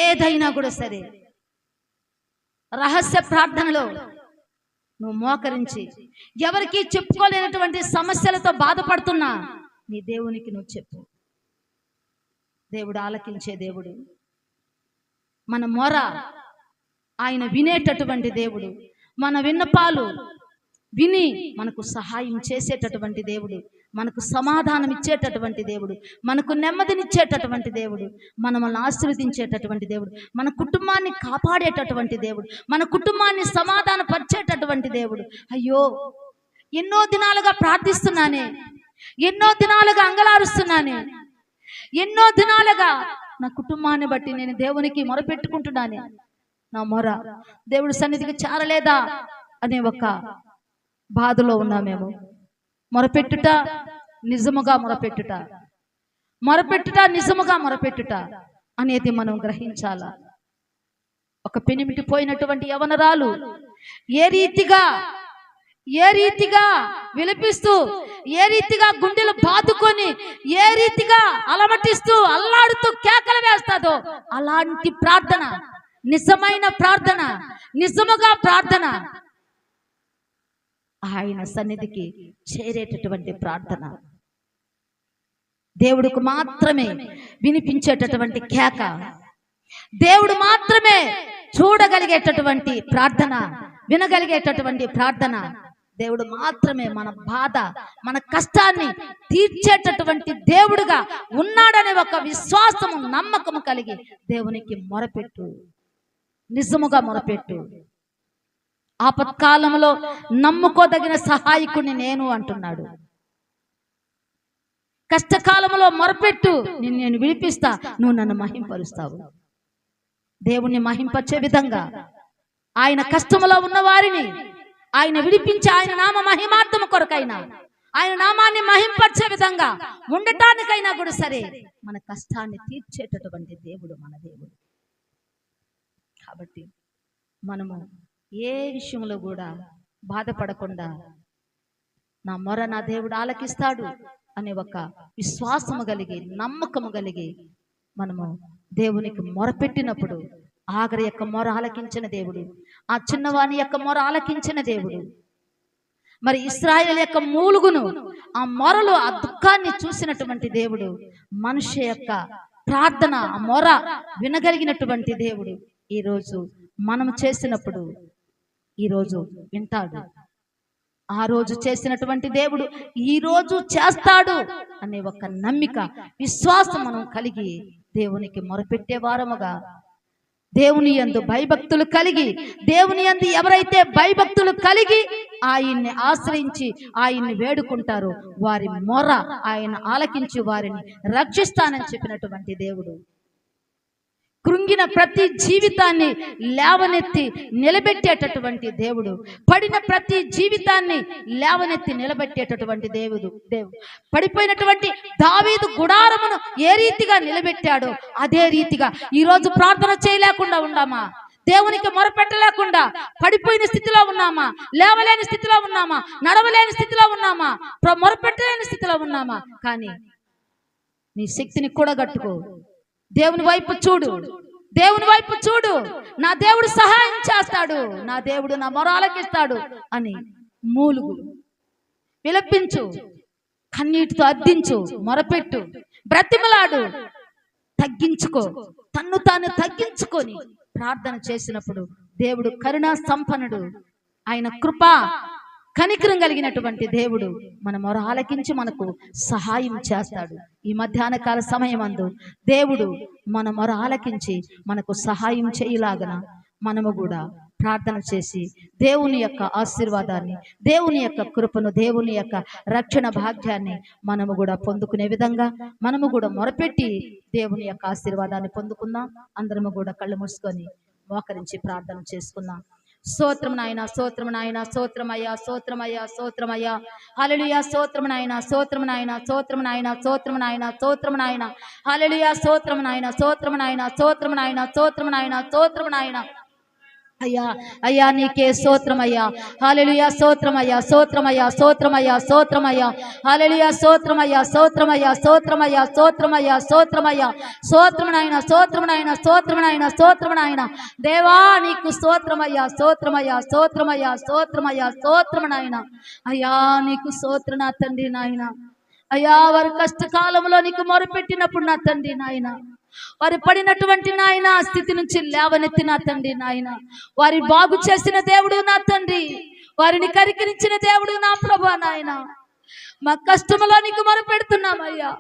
ఏదైనా కూడా సరే రహస్య ప్రార్థనలో నువ్వు మోకరించి, ఎవరికి చెప్పుకోలేనటువంటి సమస్యలతో బాధపడుతున్నా నీ దేవునికి నువ్వు చెప్పు. దేవుడు ఆలకించే దేవుడు, మన మొర ఆయన వినేటటువంటి దేవుడు, మన విన్నపాలు విని మనకు సహాయం చేసేటటువంటి దేవుడు, మనకు సమాధానం ఇచ్చేటటువంటి దేవుడు, మనకు నెమ్మదినిచ్చేటటువంటి దేవుడు, మనల్ని ఆశీర్వదించేటటువంటి దేవుడు, మన కుటుంబాన్ని కాపాడేటటువంటి దేవుడు, మన కుటుంబాన్ని సమాధానపరిచేటటువంటి దేవుడు. అయ్యో ఎన్నో దినాలుగా ప్రార్థిస్తున్నానే, ఎన్నో దినాలుగా అంగలారుస్తున్నానే, ఎన్నో దినాలుగా నా కుటుంబాన్ని బట్టి నేను దేవునికి మొరపెట్టుకుంటున్నానే, నా మొర దేవుడి సన్నిధికి చేరలేదా అనే ఒక బాధలో ఉన్నామేమో. మొరపెట్టుట నిజముగా మొరపెట్టుట, మొరపెట్టుట నిజముగా మొరపెట్టుట అనేది మనం గ్రహించాలా. ఒక పెనిమిటి పోయినటువంటి యవనరాలు ఏ రీతిగా విలపిస్తూ, ఏ రీతిగా గుండెలు బాదుకొని, ఏ రీతిగా అలమటిస్తూ అల్లాడుతూ కేకలు వేస్తాదో అలాంటి ప్రార్థన, నిజమైన ప్రార్థన, నిజముగా ప్రార్థన, ఆయన సన్నిధికి చేరేటటువంటి ప్రార్థన, దేవుడికి మాత్రమే వినిపించేటటువంటి కేక, దేవుడు మాత్రమే చూడగలిగేటటువంటి ప్రార్థన, వినగలిగేటటువంటి ప్రార్థన దేవుడు మాత్రమే. మన బాధ, మన కష్టాన్ని తీర్చేటటువంటి దేవుడుగా ఉన్నాడనే ఒక విశ్వాసము, నమ్మకము కలిగి దేవునికి మొరపెట్టు, నిజముగా మొరపెట్టు. ఆపత్కాలంలో నమ్ముకోదగిన సహాయకుడిని నేను అంటున్నాడు. కష్టకాలంలో మొరపెట్టు, నేను విడిపిస్తా, నువ్వు నన్ను మహింపరుస్తావు. దేవుణ్ణి మహింపచ్చే విధంగా, ఆయన కష్టములో ఉన్న వారిని ఆయన విడిపించి, ఆయన నామ మహిమార్థము కొరకైనా, ఆయన నామాన్ని మహింపచ్చే విధంగా ఉండటానికైనా కూడా సరే మన కష్టాన్ని తీర్చేటటువంటి దేవుడు మన దేవుడు. కాబట్టి మనము ఏ విషయంలో కూడా బాధపడకుండా నా మొర నా దేవుడు ఆలకిస్తాడు అనే ఒక విశ్వాసము కలిగి, నమ్మకము కలిగి మనము దేవునికి మొరపెట్టినప్పుడు ఆగరి యొక్క మొర ఆలకించిన దేవుడు, ఆ చిన్నవాని యొక్క మొర ఆలకించిన దేవుడు. మరి ఇశ్రాయేలు యొక్క మూలుగును, ఆ మొరలు, ఆ దుఃఖాన్ని చూసినటువంటి దేవుడు, మనిషి యొక్క ప్రార్థన, ఆ మొర వినగలిగినటువంటి దేవుడు ఈరోజు మనం చేసినప్పుడు ఈరోజు వింటాడు. ఆ రోజు చేసినటువంటి దేవుడు ఈ రోజు చేస్తాడు అనే ఒక నమ్మిక, విశ్వాసం మనం కలిగి దేవునికి మొరపెట్టే వారముగా, దేవుని యందు భయభక్తులు కలిగి, దేవుని యందు ఎవరైతే భయభక్తులు కలిగి ఆయన్ని ఆశ్రయించి ఆయన్ని వేడుకుంటారో వారి మొర ఆయన ఆలకించి వారిని రక్షిస్తానని చెప్పినటువంటి దేవుడు. కృంగిన ప్రతి జీవితాన్ని లేవనెత్తి నిలబెట్టేటటువంటి దేవుడు, పడిన ప్రతి జీవితాన్ని లేవనెత్తి నిలబెట్టేటటువంటి దేవుడు. పడిపోయినటువంటి దావీదు గుడారమును ఏ రీతిగా నిలబెట్టాడో అదే రీతిగా ఈరోజు ప్రార్థన చేయలేకుండా ఉన్నామా? దేవునికి మొరపెట్టలేకుండా పడిపోయిన స్థితిలో ఉన్నామా? లేవలేని స్థితిలో ఉన్నామా? నడవలేని స్థితిలో ఉన్నామా? మొరపెట్టలేని స్థితిలో ఉన్నామా? కానీ నీ శక్తిని కూడగట్టుకో, దేవుని వైపు చూడు, దేవుని వైపు చూడు. నా దేవుడు సహాయం చేస్తాడు, నా దేవుడు నా మొర ఆలకిస్తాడు అని మూలుగు, విలపించు, కన్నీటితో అద్దించు, మొరపెట్టు, బ్రతిమలాడు, తగ్గించుకో. తన్ను తాను తగ్గించుకొని ప్రార్థన చేసినప్పుడు దేవుడు కరుణా సంపన్నుడు, ఆయన కృప కనికరం కలిగినటువంటి దేవుడు మన మొర ఆలకించి మనకు సహాయం చేస్తాడు. ఈ మధ్యాహ్న కాల సమయమందు దేవుడు మన మొర ఆలకించి మనకు సహాయం చేయలాగన మనము కూడా ప్రార్థన చేసి దేవుని యొక్క ఆశీర్వాదాన్ని, దేవుని యొక్క కృపను, దేవుని యొక్క రక్షణ భాగ్యాన్ని మనము కూడా పొందుకునే విధంగా మనము కూడా మొరపెట్టి దేవుని యొక్క ఆశీర్వాదాన్ని పొందుకుందాం. అందరము కూడా కళ్ళు మూసుకొని మోకరించి ప్రార్థన చేసుకుందాం. స్తోత్రం నాయన, స్తోత్రం నాయన, స్తోత్రమయ్యా, స్తోత్రమయ్యా, స్తోత్రమయ్యా, హల్లెలూయా, స్తోత్రం నాయన, స్తోత్రం నాయన, స్తోత్రం నాయన, స్తోత్రం నాయన, స్తోత్రం నాయన, హల్లెలూయా, స్తోత్రం నాయన, స్తోత్రం నాయన, స్తోత్రం నాయన, స్తోత్రం నాయన, స్తోత్రం నాయన. అయ్యా అయ్యా నీకే స్తోత్రమయ్యా, హల్లెలూయా, స్తోత్రమయ్యా, స్తోత్రమయ్యా, స్తోత్రమయ్యా, స్తోత్రమయ్యా, హల్లెలూయా, స్తోత్రమయ్యా, స్తోత్రమయ్యా, స్తోత్రమయ్యా, స్తోత్రమయ్యా, స్తోత్రమయ్యా, స్తోత్రమునైన, స్తోత్రమునైన, స్తోత్రమునైన, స్తోత్రమునైన దేవా నీకు స్తోత్రమయ్యా, స్తోత్రమయ్యా, స్తోత్రమయ్యా, స్తోత్రమయ్యా, స్తోత్రమునైన. అయ్యా నీకు స్తోత్రం నా తండ్రి నాయన. అయ్యా వారి కష్టకాలంలో నీకు మొరపెట్టినప్పుడు నా తండ్రి నాయన, వారి పడినటువంటి నాయన స్థితి నుంచి లేవనెత్తి నా తండ్రి నాయన, వారి బాగు చేసిన దేవుడు నా తండ్రి, వారిని కరికరించిన దేవుడు నా ప్రభా నాయన. మా కష్టములో నీకు మొరపెడుతున్నామయ్యా,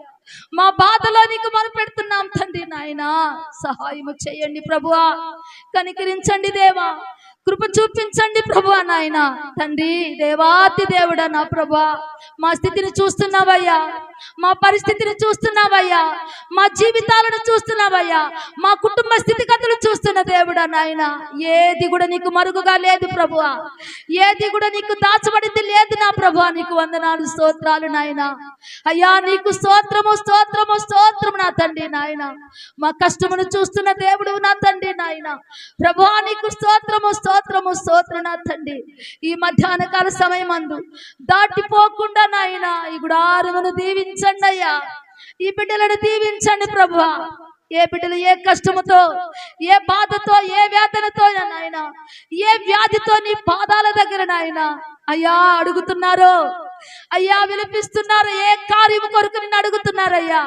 మా బాధలో నీకు మొరపెడుతున్నాం తండ్రి నాయన. సహాయము చేయండి ప్రభువా, కనికరించండి దేవా, కృప చూపించండి ప్రభువా నాయన. తండ్రి దేవాతి దేవుడా నా ప్రభా, మా స్థితిని చూస్తున్నావయ్యా, మా పరిస్థితిని చూస్తున్నావయ్యా, మా జీవితాలను చూస్తున్నావయ్యా, మా కుటుంబ స్థితిగతులు చూస్తున్న దేవుడా నాయన. ఏది కూడా నీకు మరుగుగా లేదు ప్రభువా, ఏది కూడా నీకు దాచబడింది లేదు నా ప్రభువా. నీకు వందనాలు, స్తోత్రాలు నాయన. అయ్యా నీకు స్తోత్రము, స్తోత్రము, స్తోత్రము నా తండ్రి నాయన. మా కష్టమును చూస్తున్న దేవుడు నా తండ్రి నాయన. ప్రభువా నీకు స్తోత్రము, స్తోత్రము, స్తోత్రం నా తండ్రి. ఈ మధ్యాహ్న కాల సమయం అందు దాటిపోకుండా నాయన ఈ గుడారమును దీవించండి అయ్యా, ఈ బిడ్డలను దీవించండి ప్రభువా. ఏ బిడ్డలు ఏ కష్టముతో, ఏ బాధతో, ఏ వేదనతో నాయన, ఏ వ్యాధితో నీ పాదాల దగ్గర నాయన అయ్యా అడుగుతున్నారో అయ్యా వినిపిస్తున్నారు. ఏ కార్యం కొరకు నిన్ను అడుగుతున్నారయ్యా,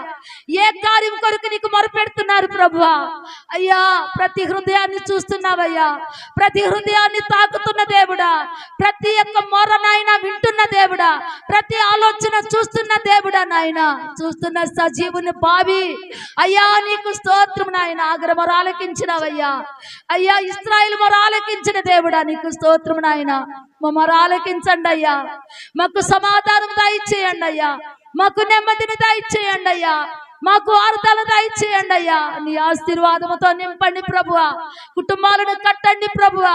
ఏ కార్యం కొరకు నీకు మొరపెడుతున్నారు ప్రభువా. అయ్యా ప్రతి హృదయాన్ని చూస్తున్నావయ్యా, ప్రతి హృదయాన్ని తాకుతున్న దేవుడా, ప్రతి ఒక్క మొర నాయన వింటున్న దేవుడా, ప్రతి ఆలోచన చూస్తున్న దేవుడా నాయన, చూస్తున్న సజీవుని బావి అయ్యా నీకు స్తోత్రం నాయన. ఆగ్ర మొర ఆలకించినవయ్యా అయ్యా, ఇశ్రాయేలు మొర ఆలకించిన దేవుడా నీకు స్తోత్రం నాయన. మా మొర ఆలకించండి అయ్యా, మాకు సమాధానం దయచేయండి అయ్యా, మాకు నెమ్మదిని దయచేయండి అయ్యా, మాకు ఆరుదల దయచేయండి అయ్యా. నీ ఆశీర్వాదముతో నింపండి ప్రభువా, కుటుంబాలను కట్టండి ప్రభువా.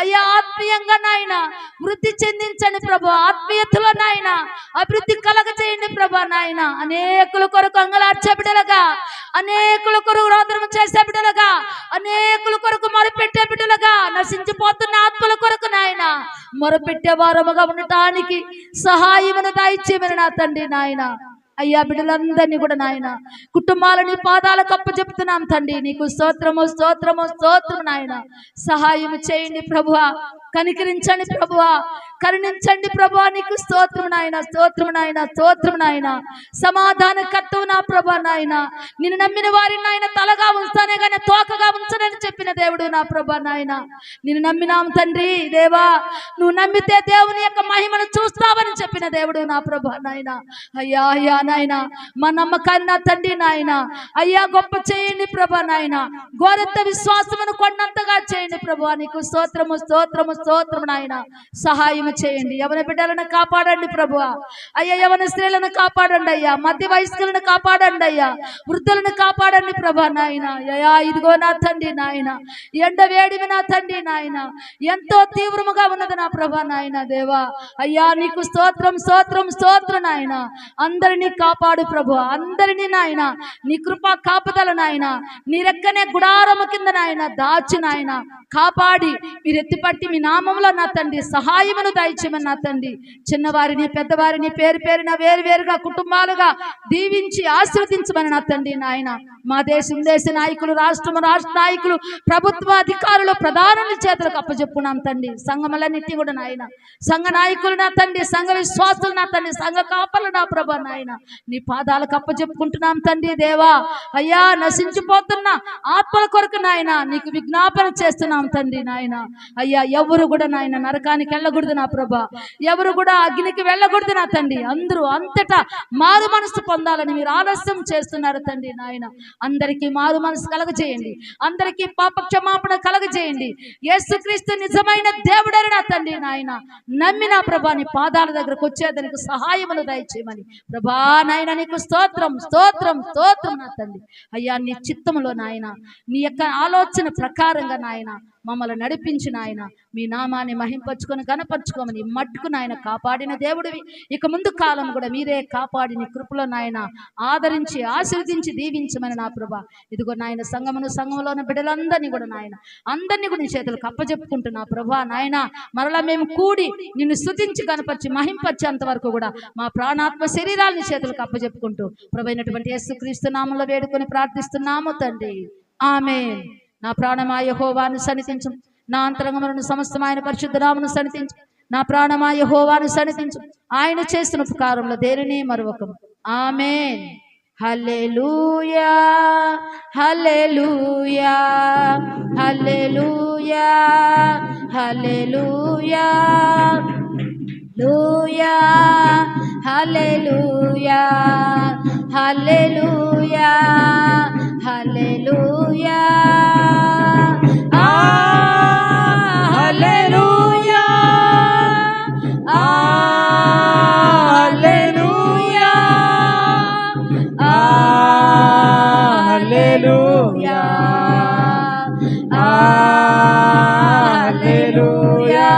అయ్యా ఆత్మీయంగా నాయన వృద్ధి చెందించండి ప్రభువా, ఆత్మీయతలో నాయన అభివృద్ధి కలగజేయండి ప్రభా నాయన. అనేకుల కొరకు అంగలార్చే బిడ్డలుగా, అనేకుల కొరకు రోదనం చేసే బిడ్డలుగా, అనేకుల కొరకు మొరపెట్టే బిడ్డలుగా, నశించిపోతున్న ఆత్మల కొరకు నాయన మొరపెట్టే వారముగా ఉండటానికి సహాయమును దయచేయమని నా తండ్రి నాయన. అయ్యా బిడ్డలందరినీ కూడా నాయన కుటుంబాలని పాదాలకు అప్పచెప్తున్నాం తండ్రి. నీకు స్తోత్రము స్తోత్రము స్తోత్రము నాయన. సహాయం చేయండి ప్రభువా, కనికరించండి ప్రభువా, కరుణించండి ప్రభువా. నీకు స్తోత్రము నాయన, స్తోత్రము నాయన, స్తోత్రము నాయన. సమాధానకర్తవు నా ప్రభా నాయన. నిన్ను నమ్మిన వారిని నాయన తలగా ఉంచానే కానీ తోకగా ఉంచనని చెప్పిన దేవుడు నా ప్రభా నాయన. నిన్ను నమ్మినాం తండ్రి దేవా, నువ్వు నమ్మితే దేవుని యొక్క మహిమను చూస్తావని చెప్పిన దేవుడు నా ప్రభా నాయన. అయ్యా అయ్యా నాయన మా నమ్మకాన్ని నా తండ్రి నాయన అయ్యా గొప్ప చేయండి ప్రభా నాయన. ఘోరంత విశ్వాసమును కొన్నంతగా చేయండి ప్రభా. నీకు స్తోత్రము స్తోత్రము స్తోత్రము నాయన. సహాయం చేయండి. యవన బిడ్డలను కాపాడండి ప్రభువా. అయ్యా యవన స్త్రీలను కాపాడండి అయ్యా, మధ్య వయస్కులను కాపాడండి అయ్యా, వృద్ధులను కాపాడండి ప్రభా నాయన. అయ్యా ఇదిగో నా తండ్రి నాయన, ఎండ వేడిమి నా తండ్రి నాయన ఎంతో తీవ్రముగా ఉన్నది నా ప్రభా నాయన దేవా. అయ్యా నీకు స్తోత్రం స్తోత్రం స్తోత్రం నాయన. అందరినీ కాపాడు ప్రభు, అందరినీ నాయన నీ కృపా కాపుదల నాయన నీ రెక్కనే గుడారము కింద నాయన దాచి నాయన కాపాడి మీరు ఎత్తిపట్టి మీ నామంలో నా తండ్రి సహాయమును దయచేయమని నా తండ్రి. చిన్నవారిని పెద్దవారిని పేరు పేరున వేరువేరుగా కుటుంబాలుగా దీవించి ఆశీర్వదించమని నా తండ్రి నాయన. మా దేశ నాయకులు, రాష్ట్ర నాయకులు, ప్రభుత్వ అధికారులు, ప్రధానుల చేతులకు అప్పచెప్పుకున్నాం తండ్రి. సంఘములన్నిటి కూడా నాయన, సంఘ నాయకులు నా తండ్రి, సంఘ విశ్వాసులు నా తండ్రి, సంఘ కాపలు నా ప్రభా నాయన నీ పాదాలకు అప్పచెప్పుకుంటున్నాం తండ్రి దేవా. అయ్యా నశించిపోతున్న ఆత్మల కొరకు నాయన నీకు విజ్ఞాపన చేస్తున్నాం తండ్రి నాయన. అయ్యా ఎవరు కూడా నాయన నరకానికి వెళ్ళకూడదు నా ప్రభా, ఎవరు కూడా అగ్నికి వెళ్ళకూడదు నా తండ్రి. అందరూ అంతటా మారు మనసు పొందాలని మీరు ఆలస్యం చేస్తున్నారు తండ్రి నాయన. అందరికీ మారు మనసు కలగజేయండి, అందరికీ పాప క్షమాపణ కలగజేయండి. యేసుక్రీస్తు నిజమైన దేవుడని నా తండ్రి నాయన నమ్మి నా ప్రభా నీ పాదాల దగ్గరకు వచ్చేదానికి సహాయమును దయచేయమని ప్రభా నాయన నీకు స్తోత్రం స్తోత్రం స్తోత్రం నా తండ్రి. అయ్యా నీ చిత్తములో నాయన నీ యొక్క ఆలోచన ప్రకారంగా నాయన మమ్మల్ని నడిపించిన ఆయన మీ నామాన్ని మహింపరచుకొని గణపరచుకోమని మట్టుకు నాయన కాపాడిన దేవుడివి. ఇక ముందు కాలం కూడా మీరే కాపాడి నీ కృపలో నాయన ఆదరించి ఆశీర్వదించి దీవించమని నా ప్రభా. ఇదిగో నాయన సంఘంలో ఉన్న బిడ్డలందరినీ కూడా నాయన అందరినీ కూడా నీ చేతులకు అప్పచెప్పుకుంటున్నా ప్రభా నాయన. మరలా మేము కూడి నిన్ను స్తుతించి గణపరిచి మహింపరిచేంత వరకు కూడా మా ప్రాణాత్మ శరీరాలని చేతులకు అప్పచెప్పుకుంటూ ప్రభైనటువంటి యేసుక్రీస్తు నామములో వేడుకొని ప్రార్థిస్తున్నాము తండ్రి, ఆమేన్. నా ప్రాణమా యెహోవాను సన్నిధించు, నా అంతరంగములను సమస్తమైన పరిశుద్ధ నామమును సన్నిధించు. నా ప్రాణమా యెహోవాను సన్నిధించు, ఆయన చేస్తున్న ఉపకారంలో దేనిని మరొకము. ఆమేన్. హల్లెలూయా హల్లెలూయా హల్లెలూయా హల్లెలూయా లూయా హల్లెలూయా హల్లెలూయా హల్లెలూయా హల్లెలూయా హల్లెలూయా హల్లెలూయా హల్లెలూయా హల్లెలూయా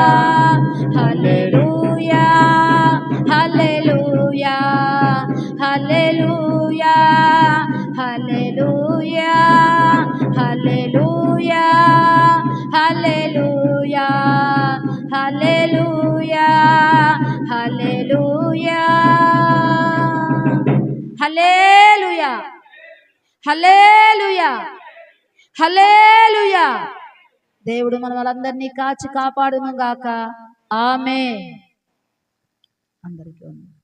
హల్లెలూయా హల్లెలూయా హల్లెలూయా హల్లెలూయా హల్లెలూయా హల్లెలూయా హల్లెలూయా హల్లెలూయా హల్లెలూయా హల్లెలూయా. దేవుడు మన వాళ్ళందరినీ కాచి కాపాడును గాక. ఆమేన్. అందరికీ వందనాలు.